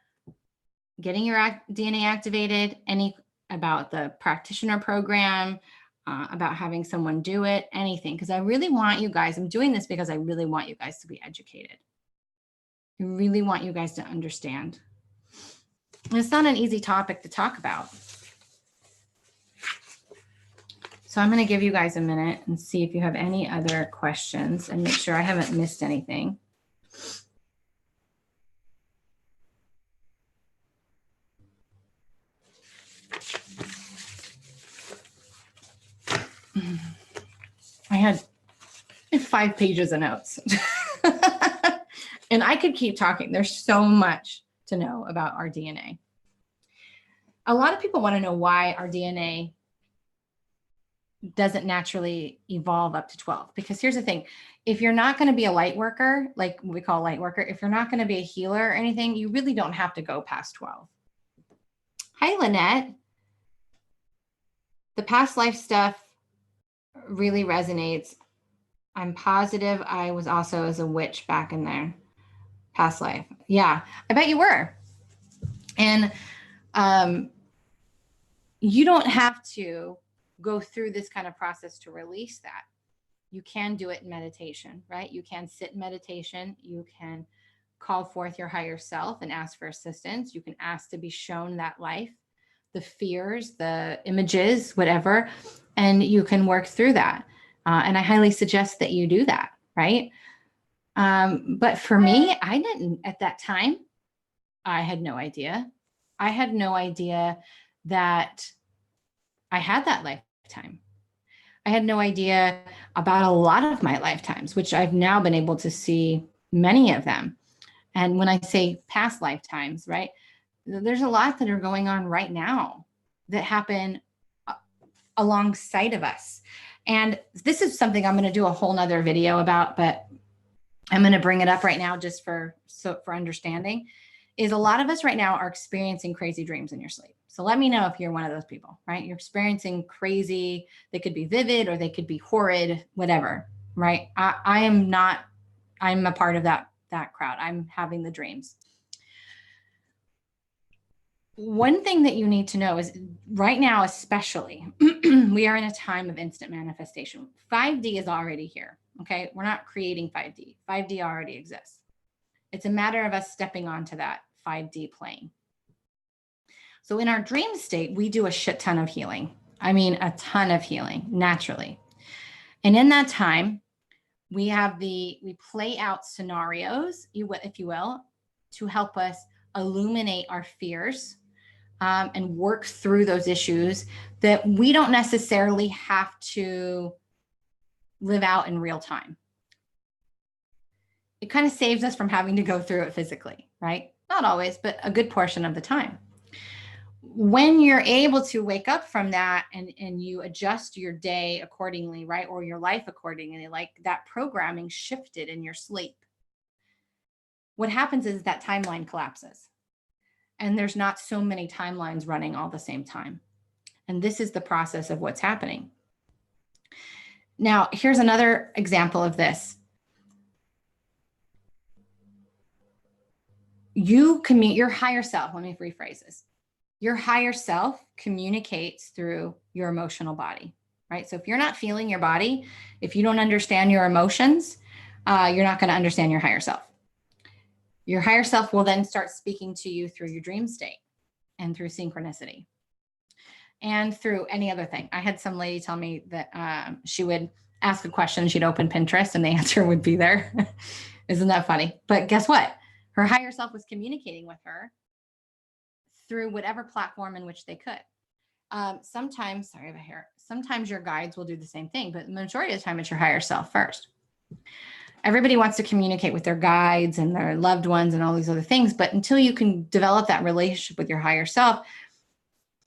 getting your DNA activated? Any about the practitioner program, about having someone do it, anything? Because I really want you guys, I'm doing this because I really want you guys to be educated. I really want you guys to understand. And it's not an easy topic to talk about. So I'm going to give you guys a minute and see if you have any other questions and make sure I haven't missed anything. I had 5 pages of notes. And I could keep talking. There's so much to know about our DNA. A lot of people want to know why our DNA doesn't naturally evolve up to 12. Because here's the thing. If you're not going to be a light worker, like we call light worker, if you're not going to be a healer or anything, you really don't have to go past 12. Hi, Lynette. The past life stuff really resonates. I'm positive I was also as a witch back in there. Past life. Yeah, I bet you were. And you don't have to go through this kind of process to release that. You can do it in meditation, right? You can sit in meditation. You can call forth your higher self and ask for assistance. You can ask to be shown that life, the fears, the images, whatever, and you can work through that. And I highly suggest that you do that, right? But for me, I didn't at that time. I had no idea. I had no idea that I had that lifetime. I had no idea about a lot of my lifetimes, which I've now been able to see many of them. And when I say past lifetimes, right, there's a lot that are going on right now that happen alongside of us. And this is something I'm going to do a whole nother video about, but I'm going to bring it up right now just for understanding, is a lot of us right now are experiencing crazy dreams in your sleep. So let me know if you're one of those people, right? You're experiencing crazy, they could be vivid or they could be horrid, whatever, right? I am not, I'm a part of that crowd. I'm having the dreams. One thing that you need to know is right now, especially, we are in a time of instant manifestation. 5D is already here. Okay. We're not creating 5D. 5D already exists. It's a matter of us stepping onto that 5D plane. So in our dream state, we do a shit ton of healing. I mean, a ton of healing naturally. And in that time, we play out scenarios, if you will, to help us illuminate our fears and work through those issues that we don't necessarily have to live out in real time. It kind of saves us from having to go through it physically, right? Not always, but a good portion of the time. When you're able to wake up from that and you adjust your day accordingly, right? Or your life accordingly, like that programming shifted in your sleep. What happens is that timeline collapses. And there's not so many timelines running all the same time. And this is the process of what's happening. Now, here's another example of this. Your higher self, let me rephrase this. Your higher self communicates through your emotional body, right? So if you're not feeling your body, if you don't understand your emotions, you're not going to understand your higher self. Your higher self will then start speaking to you through your dream state and through synchronicity and through any other thing. I had some lady tell me that she would ask a question, she'd open Pinterest and the answer would be there. Isn't that funny? But guess what? Her higher self was communicating with her through whatever platform in which they could. Sometimes, sorry about hair, sometimes your guides will do the same thing, but the majority of the time it's your higher self first. Everybody wants to communicate with their guides and their loved ones and all these other things, but until you can develop that relationship with your higher self,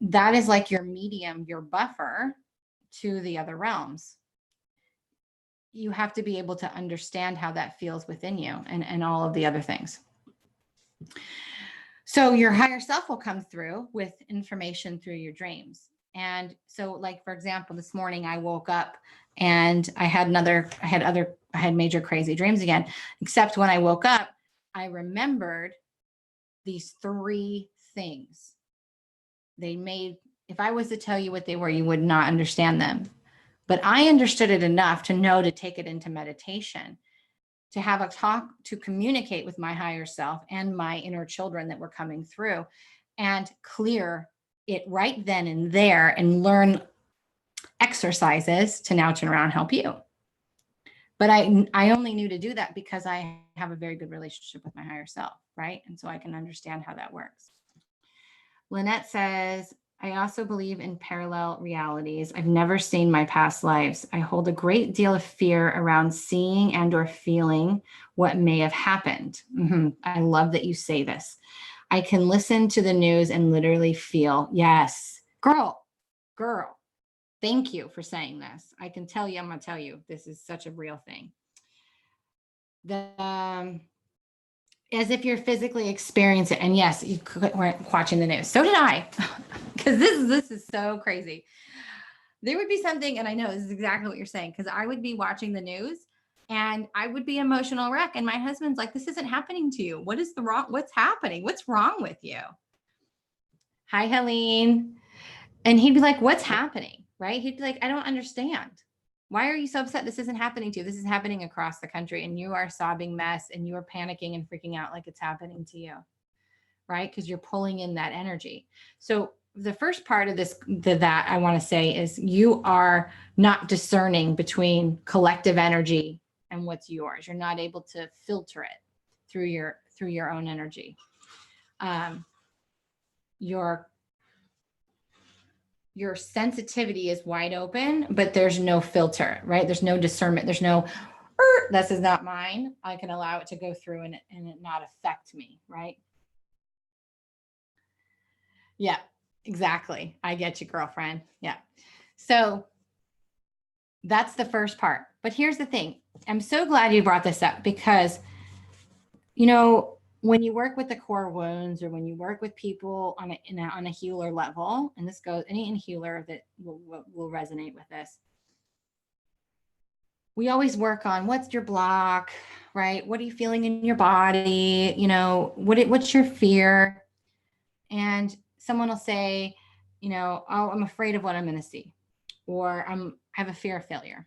that is like your medium, your buffer to the other realms. You have to be able to understand how that feels within you and all of the other things. So your higher self will come through with information through your dreams. And so, like, for example, this morning I woke up and I had major crazy dreams again, except when I woke up, I remembered these 3 things. If I was to tell you what they were, you would not understand them. But I understood it enough to know to take it into meditation, to have a talk, to communicate with my higher self and my inner children that were coming through and clear it right then and there and learn exercises to now turn around and help you. But I only knew to do that because I have a very good relationship with my higher self, right? And so I can understand how that works. Lynette says, I also believe in parallel realities. I've never seen my past lives. I hold a great deal of fear around seeing and or feeling what may have happened. I love that you say this. I can listen to the news and literally feel, yes, girl, thank you for saying this. I can tell you, I'm going to tell you, this is such a real thing. As if you're physically experiencing it. And yes, you weren't watching the news. So did I, because this is so crazy. There would be something, and I know this is exactly what you're saying, because I would be watching the news and I would be emotional wreck. And my husband's like, this isn't happening to you. What's happening? What's wrong with you? Hi, Helene. And he'd be like, what's happening? Right? He'd be like, I don't understand. Why are you so upset? This isn't happening to you. This is happening across the country and you are a sobbing mess and you are panicking and freaking out like it's happening to you, right? Because you're pulling in that energy. So the first part of that I want to say is you are not discerning between collective energy and what's yours. You're not able to filter it through your own energy. Your sensitivity is wide open, but there's no filter, right? There's no discernment. There's no, this is not mine. I can allow it to go through and it not affect me, right? Yeah, exactly. I get you, girlfriend. Yeah. So that's the first part. But here's the thing. I'm so glad you brought this up because, when you work with the core wounds or when you work with people on a healer level, and this goes, any healer that will resonate with this, we always work on what's your block, right? What are you feeling in your body? What's your fear? And someone will say, oh, I'm afraid of what I'm going to see, or I have a fear of failure,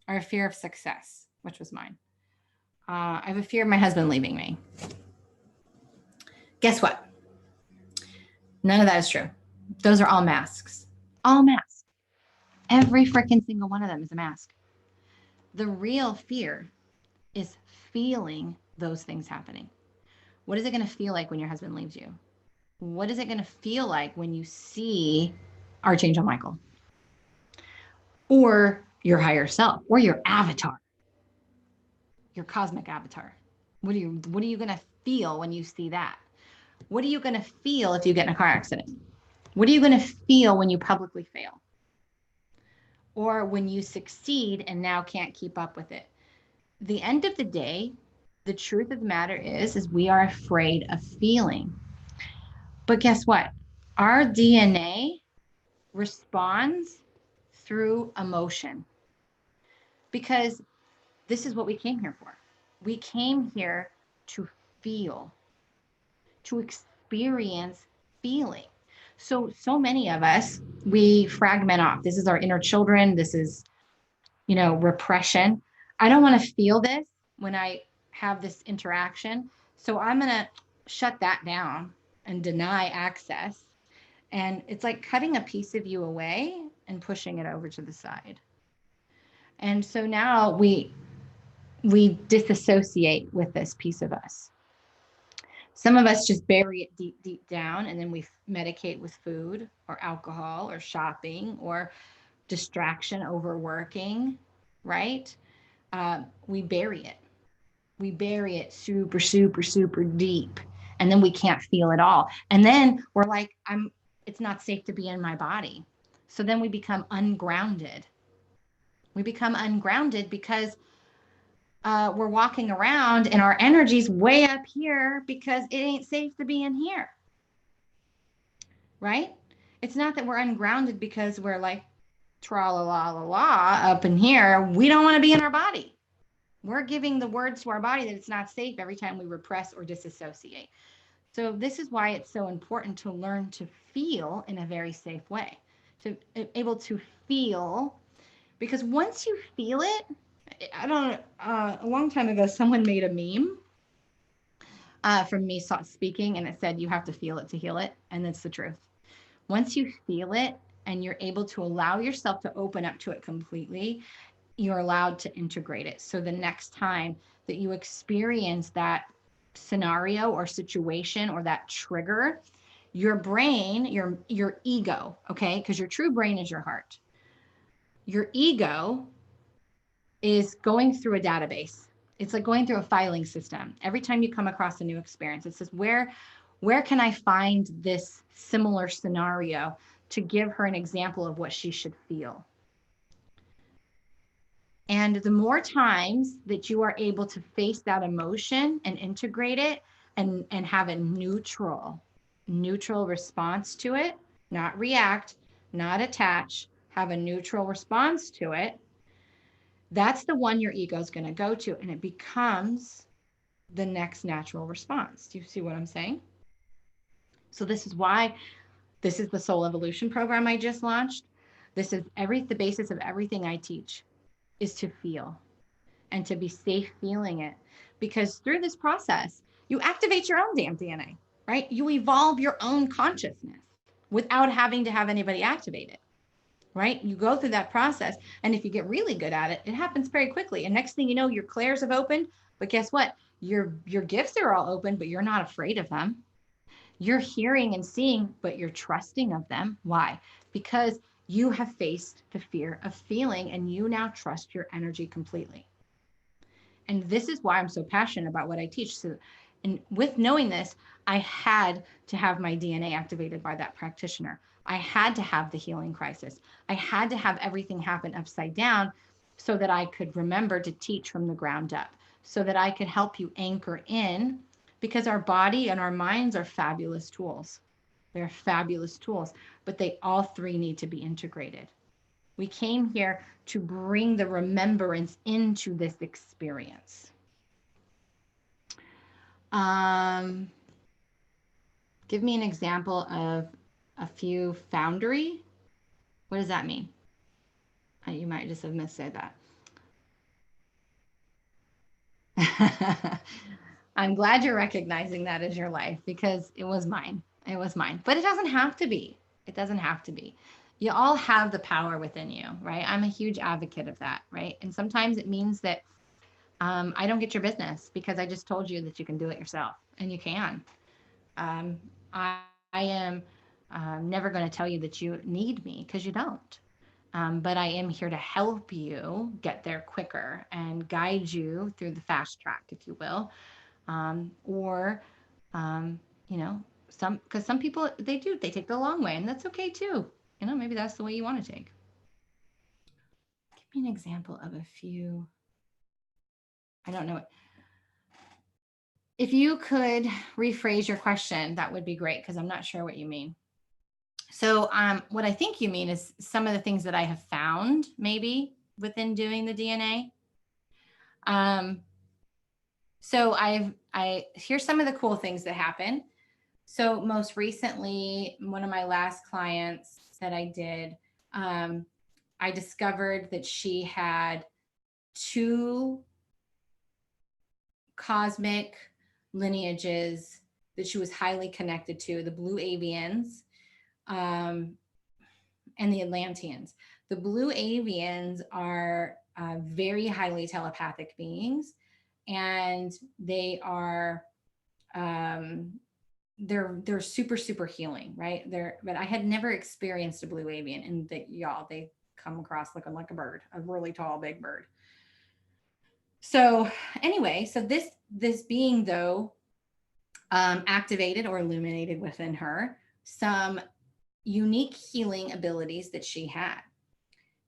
or a fear of success, which was mine. I have a fear of my husband leaving me. Guess what? None of that is true. Those are all masks. All masks. Every freaking single one of them is a mask. The real fear is feeling those things happening. What is it going to feel like when your husband leaves you? What is it going to feel like when you see Archangel Michael? Or your higher self, or your avatar, your cosmic avatar? What are you going to feel when you see that? What are you going to feel if you get in a car accident? What are you going to feel when you publicly fail? Or when you succeed and now can't keep up with it? The end of the day, the truth of the matter is we are afraid of feeling. But guess what? Our DNA responds through emotion. because this is what we came here for. We came here to feel, to experience feeling. So many of us, we fragment off. This is our inner children. This is, repression. I don't want to feel this when I have this interaction. So I'm going to shut that down and deny access. And it's like cutting a piece of you away and pushing it over to the side. And so now we disassociate with this piece of us. Some of us just bury it deep, deep down, and then we medicate with food or alcohol or shopping or distraction, overworking, right? We bury it. We bury it super, super, super deep, and then we can't feel it all. And then we're like, it's not safe to be in my body. So then we become ungrounded. We become ungrounded because we're walking around and our energy's way up here because it ain't safe to be in here. Right? It's not that we're ungrounded because we're like tra-la-la-la-la up in here. We don't want to be in our body. We're giving the words to our body that it's not safe every time we repress or disassociate. So this is why it's so important to learn to feel in a very safe way, to able to feel, because once you feel it, a long time ago, someone made a meme from me speaking, and it said, you have to feel it to heal it. And that's the truth. Once you feel it and you're able to allow yourself to open up to it completely, you're allowed to integrate it. So the next time that you experience that scenario or situation or that trigger, your brain, your ego, okay, because your true brain is your heart. Your ego is going through a database. It's like going through a filing system. Every time you come across a new experience, it says, where can I find this similar scenario to give her an example of what she should feel? And the more times that you are able to face that emotion and integrate it and have a neutral response to it, not react, not attach, have a neutral response to it, that's the one your ego is going to go to, and it becomes the next natural response. Do you see what I'm saying? So this is why this is the Soul Evolution program I just launched. This is the basis of everything I teach is to feel and to be safe feeling it. Because through this process, you activate your own damn DNA, right? You evolve your own consciousness without having to have anybody activate it. Right? You go through that process. And if you get really good at it, it happens very quickly. And next thing you know, your clairs have opened. But guess what? Your gifts are all open, but you're not afraid of them. You're hearing and seeing, but you're trusting of them. Why? Because you have faced the fear of feeling and you now trust your energy completely. And this is why I'm so passionate about what I teach. So, and with knowing this, I had to have my DNA activated by that practitioner. I had to have the healing crisis. I had to have everything happen upside down so that I could remember to teach from the ground up, so that I could help you anchor in, because our body and our minds are fabulous tools. They're fabulous tools, but they all three need to be integrated. We came here to bring the remembrance into this experience. Give me an example of a few foundry. What does that mean? You might just have missaid that. I'm glad you're recognizing that as your life, because it was mine. It was mine. But it doesn't have to be. It doesn't have to be. You all have the power within you, right? I'm a huge advocate of that, right? And sometimes it means that I don't get your business because I just told you that you can do it yourself, and you can. I am never going to tell you that you need me, because you don't. But I am here to help you get there quicker and guide you through the fast track, if you will. Because some people, they take the long way, and that's okay too. Maybe that's the way you want to take. Give me an example of a few. I don't know. If you could rephrase your question, that would be great, because I'm not sure what you mean. So what I think you mean is some of the things that I have found maybe within doing the DNA. So here's some of the cool things that happen. So most recently, one of my last clients that I did, I discovered that she had 2 cosmic lineages that she was highly connected to, the Blue Avians and the Atlanteans. The Blue Avians are very highly telepathic beings, and they are they're super, super healing, right? But I had never experienced a Blue Avian, and they come across looking like a bird, a really tall, big bird. So anyway, so this being though activated or illuminated within her some unique healing abilities that she had.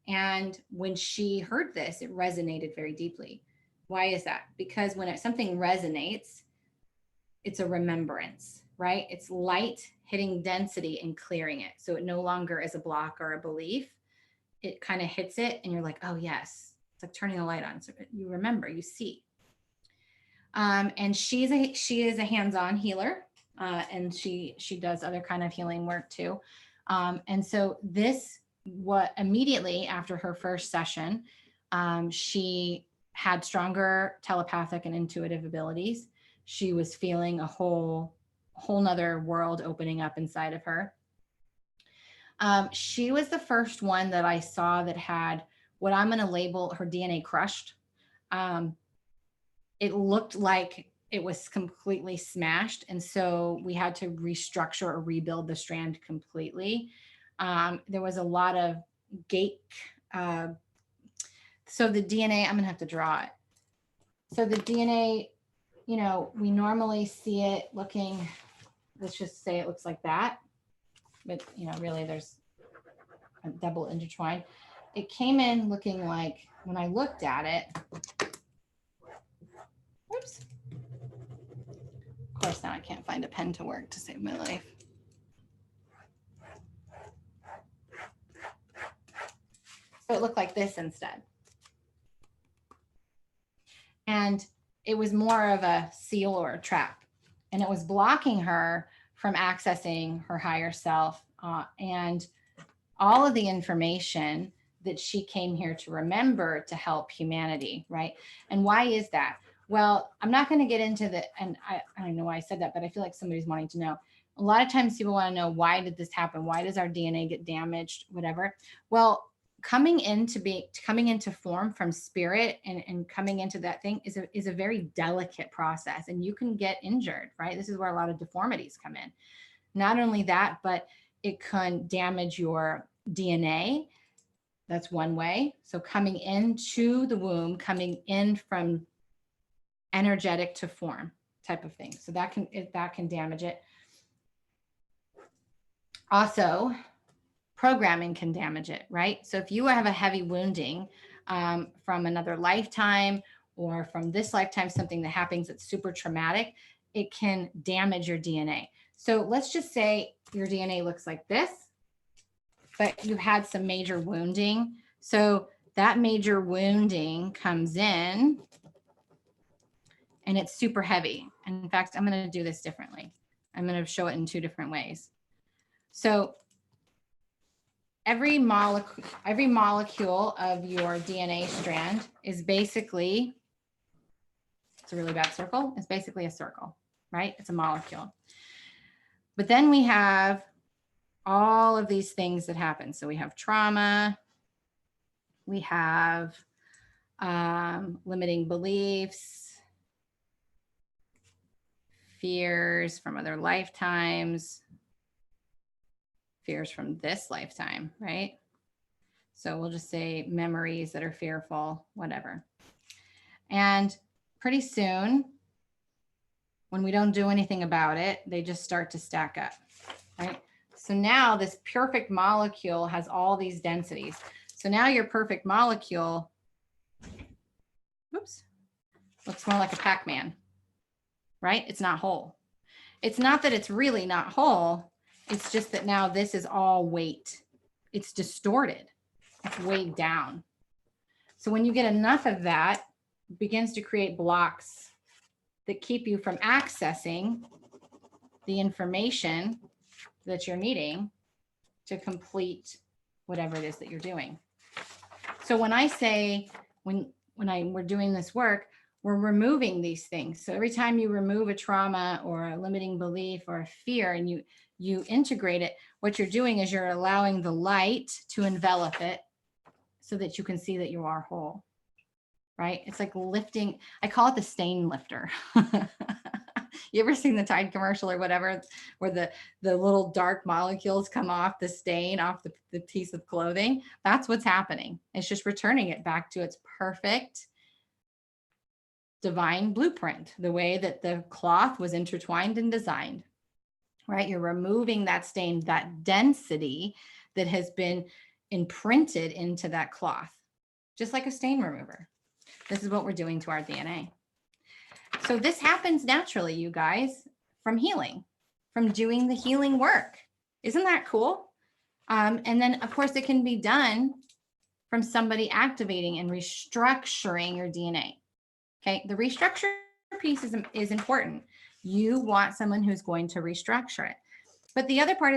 And when she heard this, it resonated very deeply. Why is that? Because when something resonates, it's a remembrance, right? It's light hitting density and clearing it. So it no longer is a block or a belief. It kind of hits it and you're like, oh yes, it's like turning a light on. So you remember, you see. And she is a hands-on healer, and she does other kind of healing work too. And so immediately after her first session, she had stronger telepathic and intuitive abilities. She was feeling a whole nother world opening up inside of her. She was the first one that I saw that had what I'm going to label her DNA crushed. It looked like it was completely smashed. And so we had to restructure or rebuild the strand completely. There was a lot of so the DNA, I'm going to have to draw it. So the DNA, we normally see it looking, let's just say it looks like that. But, really there's a double intertwined. It came in looking like, when I looked at it, whoops. Of course, now I can't find a pen to work to save my life. So it looked like this instead. And it was more of a seal or a trap. And it was blocking her from accessing her higher self and all of the information that she came here to remember to help humanity, right? And why is that? Well, I'm not going to get into and I don't know why I said that, but I feel like somebody's wanting to know. A lot of times people want to know, why did this happen? Why does our DNA get damaged? Whatever. Well, coming into form from spirit and coming into that thing is a very delicate process, and you can get injured, right? This is where a lot of deformities come in. Not only that, but it can damage your DNA. That's one way. So coming into the womb, coming in from energetic to form type of thing. So that can damage it. Also, programming can damage it, right? So if you have a heavy wounding from another lifetime or from this lifetime, something that happens that's super traumatic, it can damage your DNA. So let's just say your DNA looks like this, but you had some major wounding. So that major wounding comes in and it's super heavy. And in fact, I'm going to do this differently. I'm going to show it in 2 different ways. So every molecule of your DNA strand is basically, it's a really bad circle. It's basically a circle, right? It's a molecule. But then we have all of these things that happen. So we have trauma, we have limiting beliefs, fears from other lifetimes, fears from this lifetime, right? So we'll just say memories that are fearful, whatever. And pretty soon, when we don't do anything about it, they just start to stack up, right? So now this perfect molecule has all these densities. So now your perfect molecule, oops, looks more like a Pac-Man, right? It's not whole. It's not that it's really not whole. It's just that now this is all weight. It's distorted. It's weighed down. So when you get enough of that, it begins to create blocks that keep you from accessing the information that you're needing to complete whatever it is that you're doing. So when I say, we're doing this work, we're removing these things. So every time you remove a trauma or a limiting belief or a fear and you integrate it, what you're doing is you're allowing the light to envelop it so that you can see that you are whole, right? It's like lifting, I call it the stain lifter. You ever seen the Tide commercial or whatever, where the little dark molecules come off the stain, off the piece of clothing? That's what's happening. It's just returning it back to its perfect divine blueprint, the way that the cloth was intertwined and designed, right? You're removing that stain, that density that has been imprinted into that cloth, just like a stain remover. This is what we're doing to our DNA. So this happens naturally, you guys, from healing, from doing the healing work. Isn't that cool? And then, of course, it can be done from somebody activating and restructuring your DNA. Okay, the restructure piece is important. You want someone who's going to restructure it. But the other part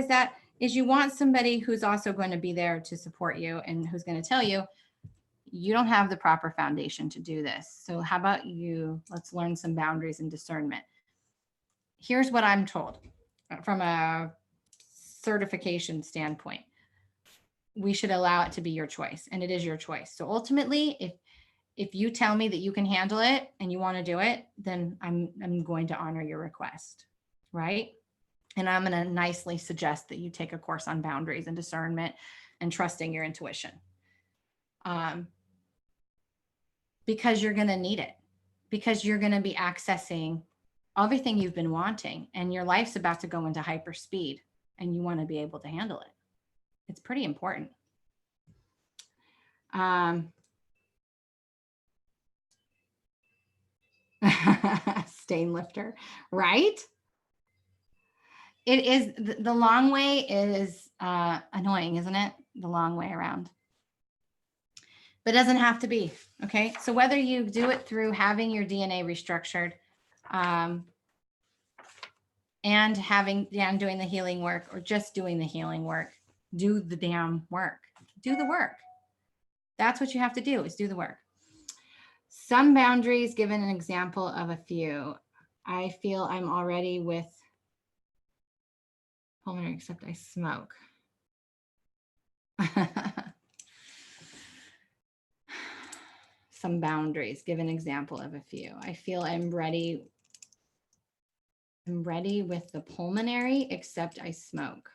is you want somebody who's also going to be there to support you and who's going to tell you, you don't have the proper foundation to do this. So how about let's learn some boundaries and discernment. Here's what I'm told from a certification standpoint. We should allow it to be your choice, and it is your choice. So ultimately, if you tell me that you can handle it and you want to do it, then I'm going to honor your request, right? And I'm going to nicely suggest that you take a course on boundaries and discernment and trusting your intuition. Because you're going to need it, because you're going to be accessing everything you've been wanting, and your life's about to go into hyper speed, and you want to be able to handle it. It's pretty important. Stain lifter, right? It is, the long way is annoying, isn't it? The long way around. But it doesn't have to be, okay? So whether you do it through having your DNA restructured and doing the healing work, or just doing the healing work, do the damn work. Do the work. That's what you have to do, is do the work. Some boundaries, given an example of a few. I feel I'm already with pulmonary, except I smoke. Some boundaries, give an example of a few. I feel I'm ready with the pulmonary, except I smoke.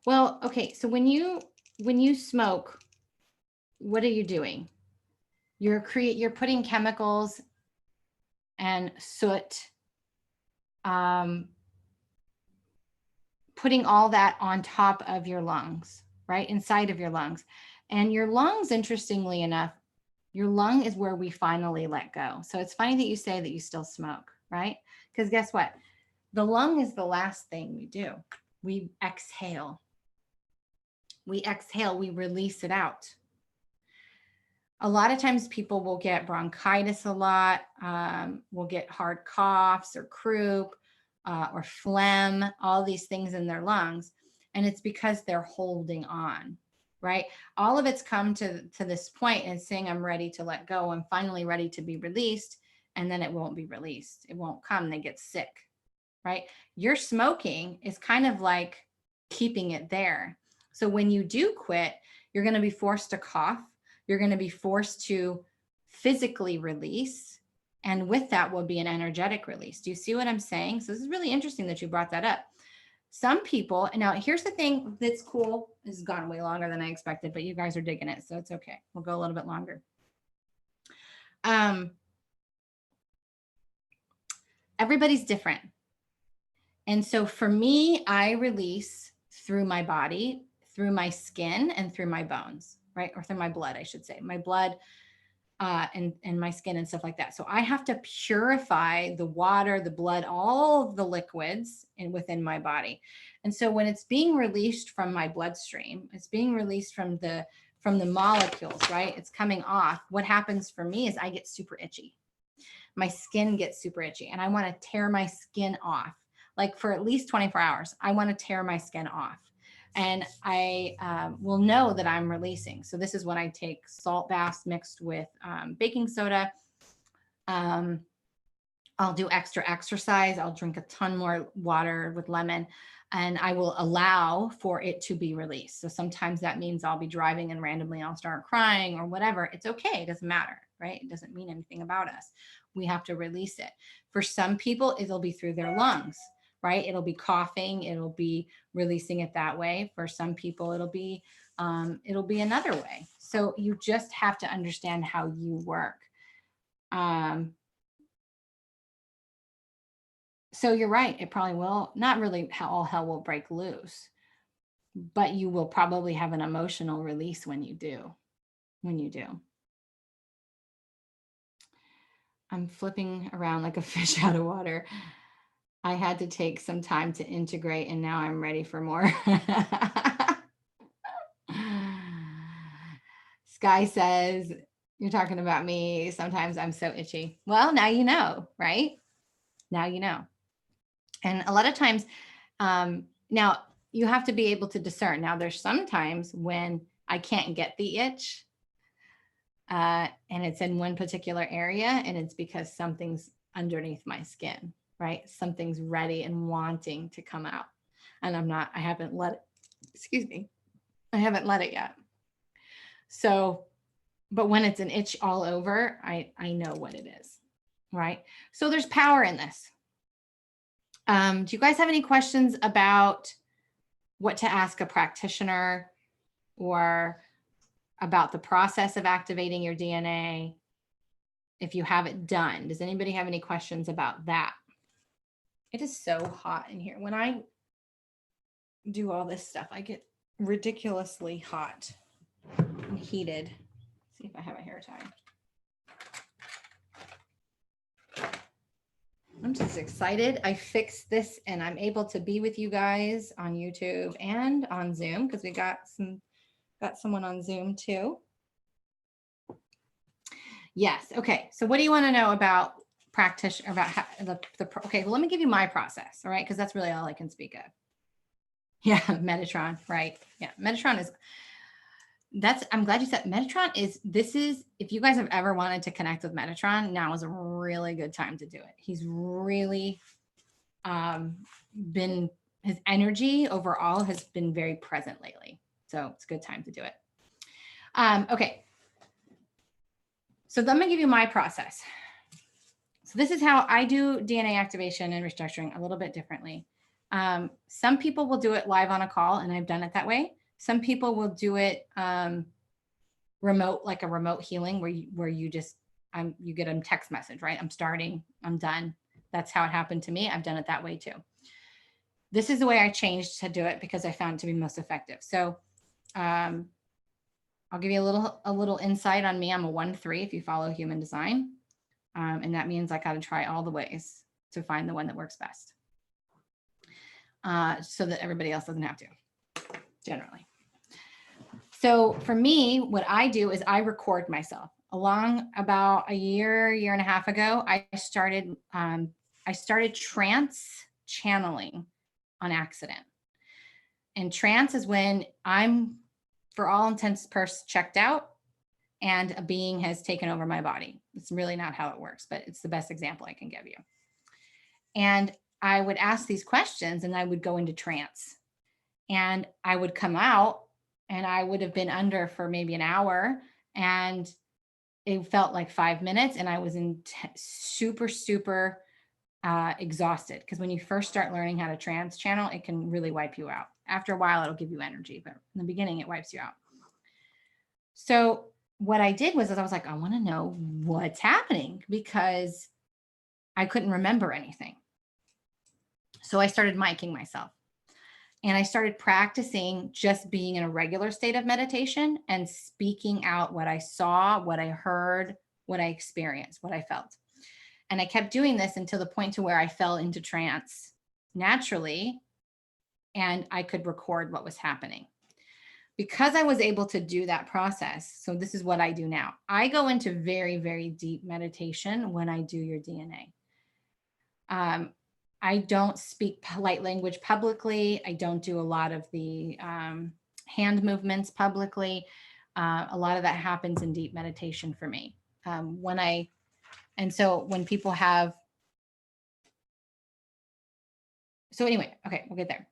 Well, okay, so when you smoke, what are you doing? You're putting chemicals and soot, putting all that on top of your lungs, right? Inside of your lungs. And your lungs, interestingly enough, your lung is where we finally let go. So it's funny that you say that you still smoke, right? Because guess what? The lung is the last thing we do. We exhale. We exhale, we release it out. A lot of times people will get bronchitis a lot, will get hard coughs or croup or phlegm, all these things in their lungs. And it's because they're holding on, right? All of it's come to this point and saying, I'm ready to let go. I'm finally ready to be released. And then it won't be released. It won't come. They get sick, right? Your smoking is kind of like keeping it there. So when you do quit, you're going to be forced to cough. You're going to be forced to physically release. And with that will be an energetic release. Do you see what I'm saying? So this is really interesting that you brought that up. Some people, now here's the thing that's cool. This has gone way longer than I expected, but you guys are digging it. So it's okay. We'll go a little bit longer. Everybody's different. And so for me, I release through my body, through my skin, and through my bones, right? Or through my blood, I should say. My blood and my skin and stuff like that. So I have to purify the water, the blood, all of the liquids within my body. And so when it's being released from my bloodstream, it's being released from the molecules, right? It's coming off. What happens for me is I get super itchy. My skin gets super itchy and I want to tear my skin off. Like for at least 24 hours, I want to tear my skin off. And I will know that I'm releasing. So this is when I take salt baths mixed with baking soda. I'll do extra exercise. I'll drink a ton more water with lemon, and I will allow for it to be released. So sometimes that means I'll be driving and randomly I'll start crying or whatever. It's okay. It doesn't matter, right? It doesn't mean anything about us. We have to release it. For some people, it'll be through their lungs, right? It'll be coughing. It'll be releasing it that way. For some people, it'll be another way. So you just have to understand how you work. So you're right. It probably will not really how all hell will break loose, but you will probably have an emotional release when you do. I'm flipping around like a fish out of water. I had to take some time to integrate and now I'm ready for more. Sky says, you're talking about me. Sometimes I'm so itchy. Well, now you know, right? Now you know. And a lot of times, now you have to be able to discern. Now there's sometimes when I can't get the itch and it's in one particular area and it's because something's underneath my skin, right? Something's ready and wanting to come out. And I haven't let it, excuse me, I haven't let it yet. So, but when it's an itch all over, I know what it is, right? So there's power in this. Do you guys have any questions about what to ask a practitioner or about the process of activating your DNA if you have it done? Does anybody have any questions about that? It is so hot in here. When I do all this stuff, I get ridiculously hot and heated. Let's see if I have a hair tie. I'm just excited. I fixed this and I'm able to be with you guys on YouTube and on Zoom because we got someone on Zoom too. Yes. Okay. So what do you want to know about practitioner, about how okay, well, let me give you my process. All right. Because that's really all I can speak of. Yeah. Metatron. Right. Yeah. Metatron is, I'm glad you said Metatron if you guys have ever wanted to connect with Metatron, now is a really good time to do it. He's really his energy overall has been very present lately. So it's a good time to do it. Okay. So let me give you my process. So this is how I do DNA activation and restructuring a little bit differently. Some people will do it live on a call, and I've done it that way. Some people will do it remote, like a remote healing where you just, you get a text message, right? I'm starting, I'm done. That's how it happened to me. I've done it that way too. This is the way I changed to do it because I found it to be most effective. So I'll give you a little insight on me. I'm a 1-3 if you follow human design. And that means I got to try all the ways to find the one that works best. So that everybody else doesn't have to, generally. So for me, what I do is I record myself. Along about a year and a half ago, I started trance channeling on accident. And trance is when I'm, for all intents and purposes, checked out and a being has taken over my body. It's really not how it works, but it's the best example I can give you. And I would ask these questions and I would go into trance and I would come out and I would have been under for maybe an hour and it felt like 5 minutes and I was super exhausted. Because when you first start learning how to trance channel, it can really wipe you out. After a while, it'll give you energy, but in the beginning, it wipes you out. So what I did was I was like, I want to know what's happening because I couldn't remember anything. So I started miking myself. And I started practicing just being in a regular state of meditation and speaking out what I saw, what I heard, what I experienced, what I felt. And I kept doing this until the point to where I fell into trance naturally, and I could record what was happening. Because I was able to do that process, so this is what I do now. I go into very, very deep meditation when I do your DNA. I don't speak light language publicly. I don't do a lot of the hand movements publicly. A lot of that happens in deep meditation for me. And so when people have, so anyway, okay, we'll get there.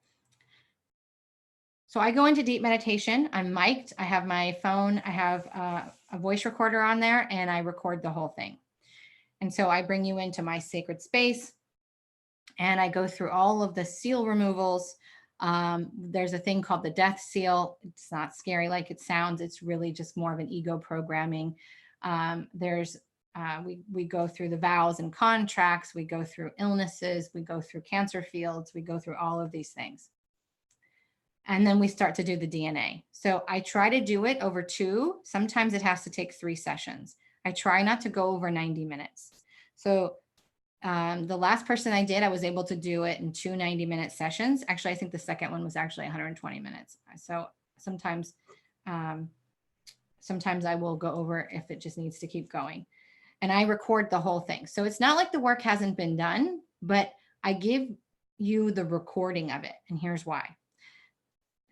So I go into deep meditation. I'm mic'd. I have my phone. I have a voice recorder on there, and I record the whole thing. And so I bring you into my sacred space, and I go through all of the seal removals. There's a thing called the death seal. It's not scary like it sounds. It's really just more of an ego programming. We go through the vows and contracts. We go through illnesses. We go through cancer fields. We go through all of these things. And then we start to do the DNA. So I try to do it over 2. Sometimes it has to take 3 sessions. I try not to go over 90 minutes. So the last person I did, I was able to do it in 2 90-minute sessions. Actually, I think the second one was actually 120 minutes. So sometimes I will go over if it just needs to keep going. And I record the whole thing. So it's not like the work hasn't been done, but I give you the recording of it. And here's why.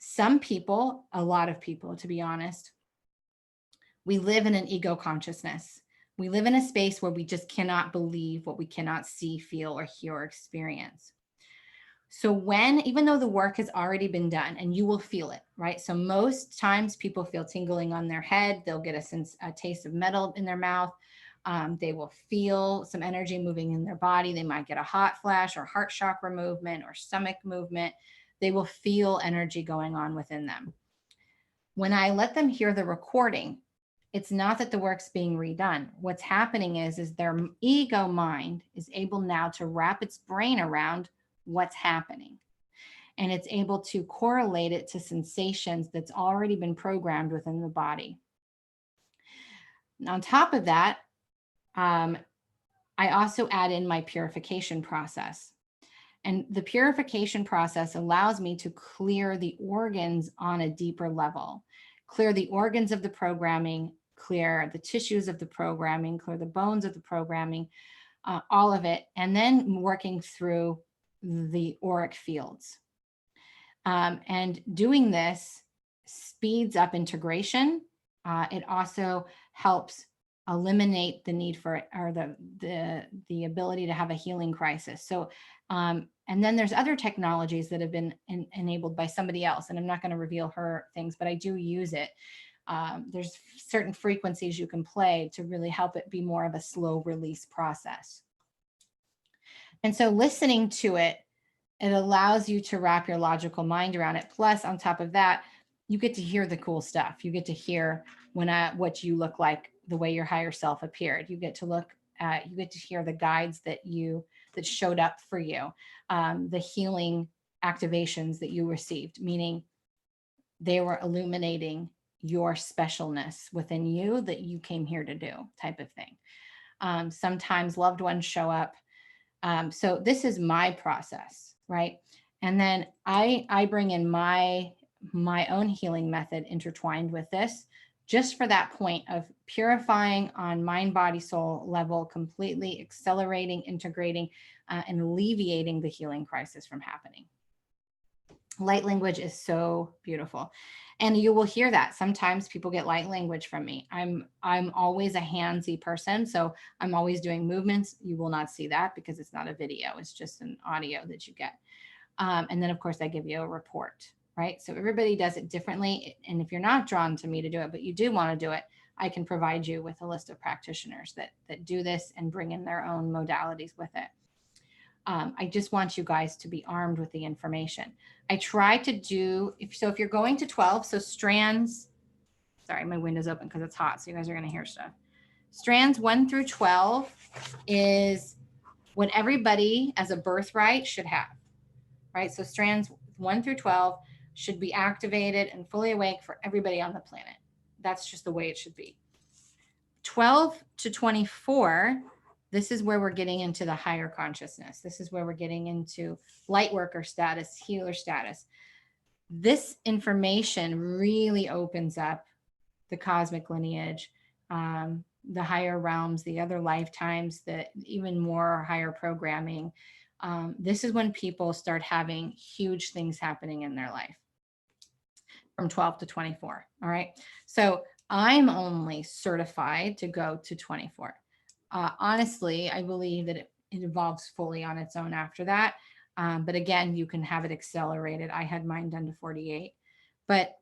Some people, a lot of people, to be honest, we live in an ego consciousness. We live in a space where we just cannot believe what we cannot see, feel, or hear, or experience. So even though the work has already been done, and you will feel it, right? So most times people feel tingling on their head. They'll get a taste of metal in their mouth. They will feel some energy moving in their body. They might get a hot flash or heart chakra movement or stomach movement. They will feel energy going on within them. When I let them hear the recording, it's not that the work's being redone. What's happening is their ego mind is able now to wrap its brain around what's happening. And it's able to correlate it to sensations that's already been programmed within the body. And on top of that, I also add in my purification process. And the purification process allows me to clear the organs on a deeper level, clear the organs of the programming, clear the tissues of the programming, clear the bones of the programming, all of it, and then working through the auric fields. And doing this speeds up integration. It also helps eliminate the need for or the ability to have a healing crisis. So and then there's other technologies that have been enabled by somebody else, and I'm not going to reveal her things, but I do use it. There's certain frequencies you can play to really help it be more of a slow release process. And so listening to it, it allows you to wrap your logical mind around it. Plus, on top of that, you get to hear the cool stuff. You get to hear what you look like, the way your higher self appeared. You get to hear the guides that showed up for you, the healing activations that you received, meaning they were illuminating your specialness within you that you came here to do, type of thing. Sometimes loved ones show up. So this is my process, right? And then I bring in my own healing method intertwined with this, just for that point of purifying on mind, body, soul level, completely accelerating, integrating, and alleviating the healing crisis from happening. Light language is so beautiful. And you will hear that. Sometimes people get light language from me. I'm always a handsy person. So I'm always doing movements. You will not see that because it's not a video. It's just an audio that you get. And then of course I give you a report, right? So everybody does it differently. And if you're not drawn to me to do it, but you do want to do it, I can provide you with a list of practitioners that do this and bring in their own modalities with it. I just want you guys to be armed with the information. I try to do, if you're going to 12, so strands, sorry, my window's open because it's hot, so you guys are going to hear stuff. Strands 1 through 12 is what everybody as a birthright should have, right? So strands 1 through 12 should be activated and fully awake for everybody on the planet. That's just the way it should be. 12 to 24, this is where we're getting into the higher consciousness. This is where we're getting into light worker status, healer status. This information really opens up the cosmic lineage, the higher realms, the other lifetimes, the even more higher programming. This is when people start having huge things happening in their life from 12 to 24. All right. So I'm only certified to go to 24. Honestly, I believe that it evolves fully on its own after that. But again, you can have it accelerated. I had mine done to 48, but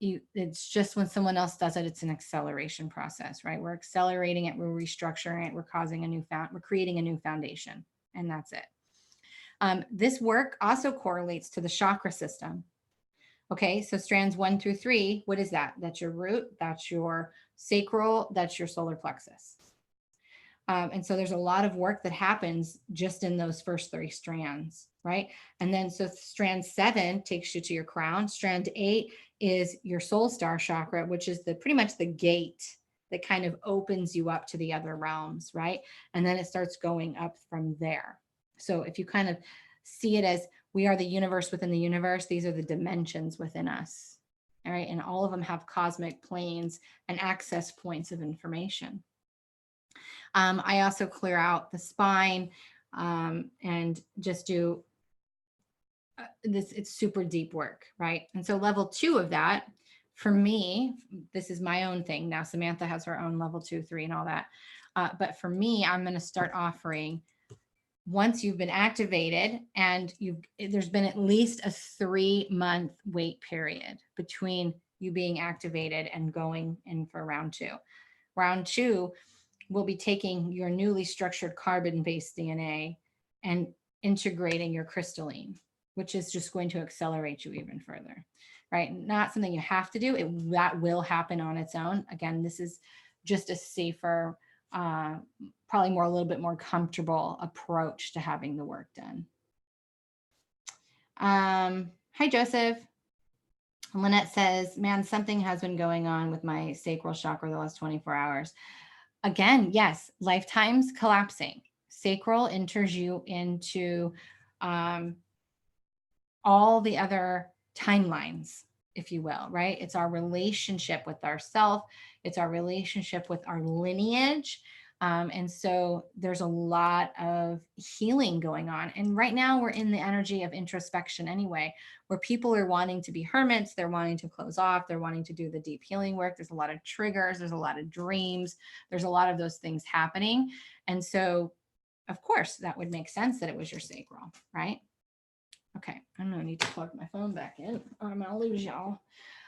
it's just when someone else does it, it's an acceleration process, right? We're accelerating it, we're restructuring it, we're creating a new foundation, and that's it. This work also correlates to the chakra system. Okay, so strands 1 through 3, what is that? That's your root, that's your sacral, that's your solar plexus. And so there's a lot of work that happens just in those first 3 strands, right? And then so strand 7 takes you to your crown. Strand 8 is your soul star chakra, which is pretty much the gate that kind of opens you up to the other realms, right? And then it starts going up from there. So if you kind of see it as we are the universe within the universe, these are the dimensions within us, all right? And all of them have cosmic planes and access points of information. I also clear out the spine and just do this. It's super deep work, right? And so level 2 of that, for me, this is my own thing. Now, Samantha has her own level 2, 3, and all that. But for me, I'm going to start offering, once you've been activated and there's been at least a 3-month wait period between you being activated and going in for round 2. Round 2, we'll be taking your newly structured carbon-based DNA and integrating your crystalline, which is just going to accelerate you even further, right? Not something you have to do. That will happen on its own. Again, this is just a safer, probably a little bit more comfortable approach to having the work done. Hi, Joseph. Lynette says, man, something has been going on with my sacral chakra the last 24 hours. Again, yes, lifetimes collapsing. Sacral enters you into all the other timelines, if you will, right? It's our relationship with ourself. It's our relationship with our lineage. And so there's a lot of healing going on. And right now we're in the energy of introspection anyway, where people are wanting to be hermits. They're wanting to close off. They're wanting to do the deep healing work. There's a lot of triggers. There's a lot of dreams. There's a lot of those things happening. And so, of course, that would make sense that it was your sacral, right? Okay, I'm gonna need to plug my phone back in or I'm gonna lose y'all.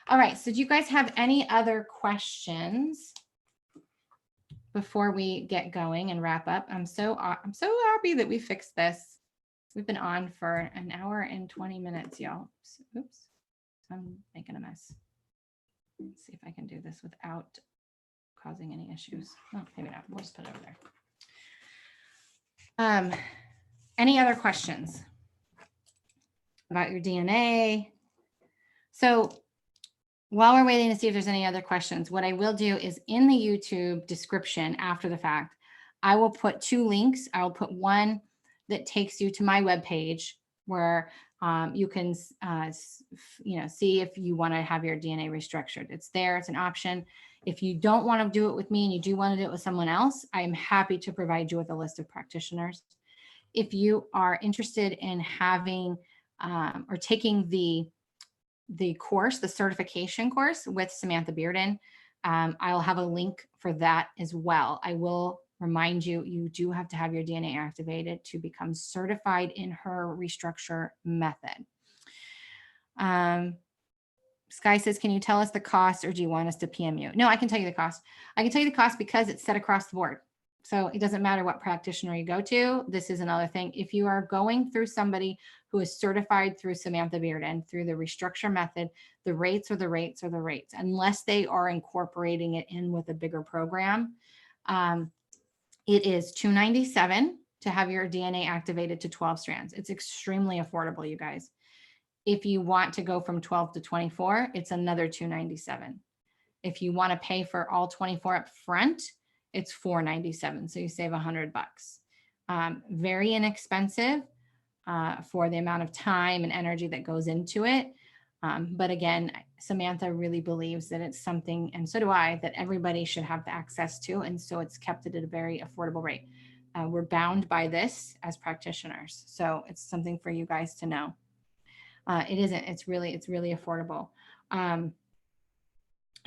All right, so do you guys have any other questions before we get going and wrap up? I'm so happy that we fixed this. We've been on for 1 hour and 20 minutes, y'all. Oops, I'm making a mess. Let's see if I can do this without causing any issues. Oh, maybe not. We'll just put it over there. Any other questions about your DNA? So while we're waiting to see if there's any other questions, what I will do is in the YouTube description after the fact, I will put 2 links. I will put one that takes you to my webpage where you can see if you want to have your DNA restructured. It's there. It's an option. If you don't want to do it with me and you do want to do it with someone else, I am happy to provide you with a list of practitioners. If you are interested in having or taking the course, the certification course with Samantha Bearden, I'll have a link for that as well. I will remind you, you do have to have your DNA activated to become certified in her restructure method. Sky says, can you tell us the cost or do you want us to PM you? No, I can tell you the cost. I can tell you the cost because it's set across the board. So it doesn't matter what practitioner you go to. This is another thing. If you are going through somebody who is certified through Samantha Bearden, through the restructure method, the rates are the rates are the rates, unless they are incorporating it in with a bigger program. It is $297 to have your DNA activated to 12 strands. It's extremely affordable, you guys. If you want to go from 12 to 24, it's another $297. If you want to pay for all 24 up front, it's $497. So you save $100. Very inexpensive for the amount of time and energy that goes into it. But again, Samantha really believes that it's something, and so do I, that everybody should have access to. And so it's kept it at a very affordable rate. We're bound by this as practitioners. So it's something for you guys to know. It isn't, it's really affordable. And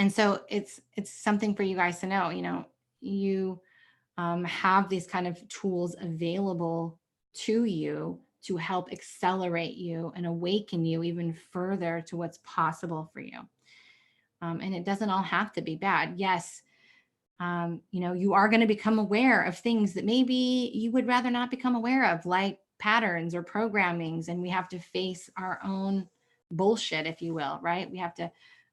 so it's something for you guys to know, you have these kind of tools available to you to help accelerate you and awaken you even further to what's possible for you. And it doesn't all have to be bad. Yes, you are going to become aware of things that maybe you would rather not become aware of, like patterns or programmings, and we have to face our own bullshit, if you will, right?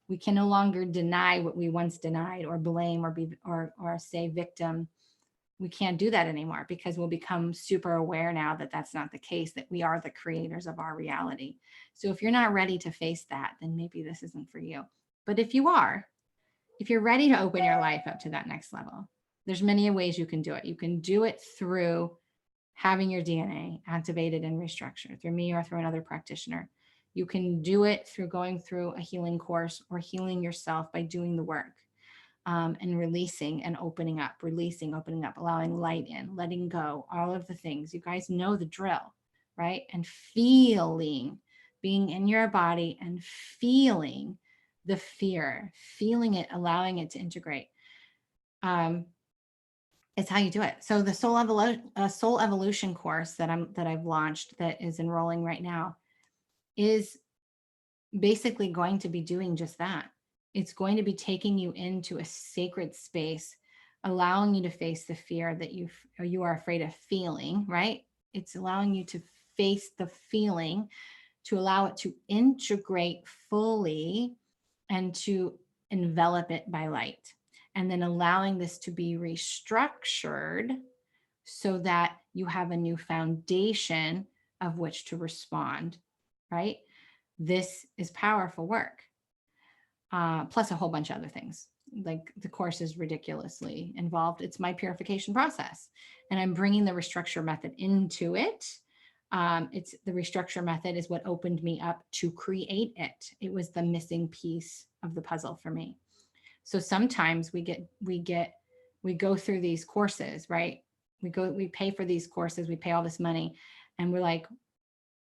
We can no longer deny what we once denied, or blame, or say victim. We can't do that anymore, because we'll become super aware now that that's not the case, that we are the creators of our reality. So if you're not ready to face that, then maybe this isn't for you. But if you are, if you're ready to open your life up to that next level, there's many ways you can do it. You can do it through having your DNA activated and restructured through me or through another practitioner. You can do it through going through a healing course, or healing yourself by doing the work. And releasing and opening up, opening up, allowing light in, letting go, all of the things. You guys know the drill, right? And being in your body and feeling the fear, feeling it, allowing it to integrate. It's how you do it. So the soul evolution course that I've launched, that is enrolling right now, is basically going to be doing just that. It's going to be taking you into a sacred space, allowing you to face the fear that you are afraid of feeling, right? It's allowing you to face the feeling, to allow it to integrate fully and to envelop it by light. And then allowing this to be restructured so that you have a new foundation of which to respond, right? This is powerful work. Plus a whole bunch of other things. Like, the course is ridiculously involved. It's my purification process, and I'm bringing the Restructure Method into it. It's the Restructure Method is what opened me up to create it. It was the missing piece of the puzzle for me. So sometimes we go through these courses, right? We pay for these courses, we pay all this money, and we're like,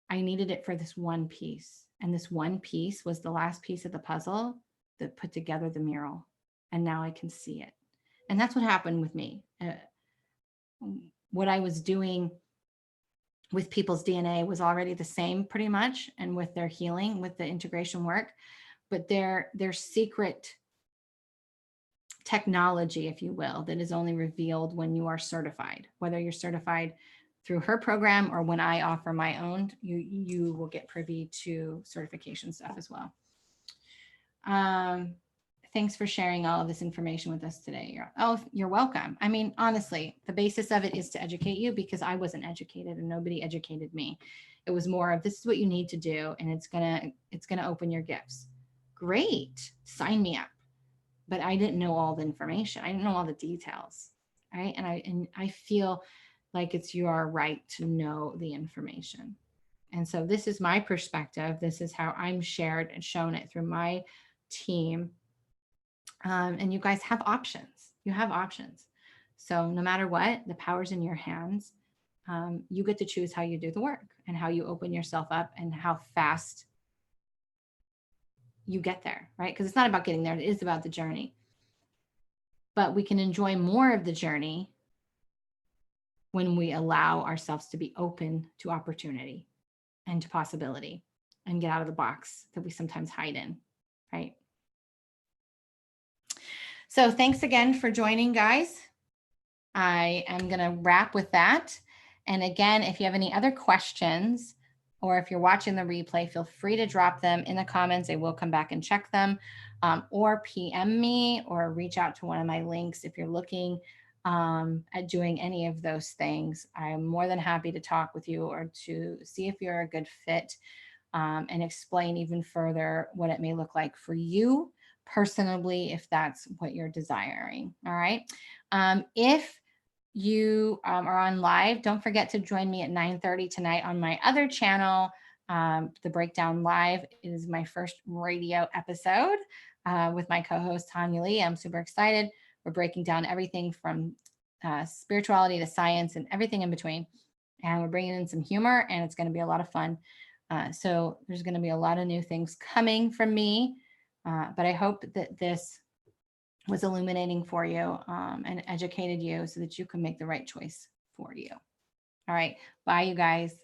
I needed it for this one piece. And this one piece was the last piece of the puzzle that put together the mural. And now I can see it. And that's what happened with me. What I was doing with people's DNA was already the same pretty much, and with their healing, with the integration work, but their secret technology, if you will, that is only revealed when you are certified, whether you're certified through her program or when I offer my own, you will get privy to certification stuff as well. Thanks for sharing all of this information with us today. You're welcome. I mean, honestly, the basis of it is to educate you, because I wasn't educated and nobody educated me. It was more of, this is what you need to do, and it's gonna open your gifts. Great, sign me up. But I didn't know all the information. I didn't know all the details, right? And I feel like it's your right to know the information. And so this is my perspective. This is how I'm shared and shown it through my team. And you guys have options. You have options. So no matter what, the power's in your hands. You get to choose how you do the work and how you open yourself up and how fast you get there, right? Because it's not about getting there. It is about the journey. But we can enjoy more of the journey when we allow ourselves to be open to opportunity and to possibility, and get out of the box that we sometimes hide in, right? So thanks again for joining, guys. I am going to wrap with that. And again, if you have any other questions, or if you're watching the replay, feel free to drop them in the comments. I will come back and check them, or PM me, or reach out to one of my links if you're looking at doing any of those things. I'm more than happy to talk with you, or to see if you're a good fit, and explain even further what it may look like for you personally, if that's what you're desiring. All right. If you are on live, don't forget to join me at 9:30 tonight on my other channel, The Breakdown Live. It is my first radio episode with my co-host Tanya Lee. I'm super excited. We're breaking down everything from spirituality to science and everything in between. And we're bringing in some humor, and it's going to be a lot of fun. So there's going to be a lot of new things coming from me. But I hope that this was illuminating for you and educated you so that you can make the right choice for you. All right. Bye, you guys.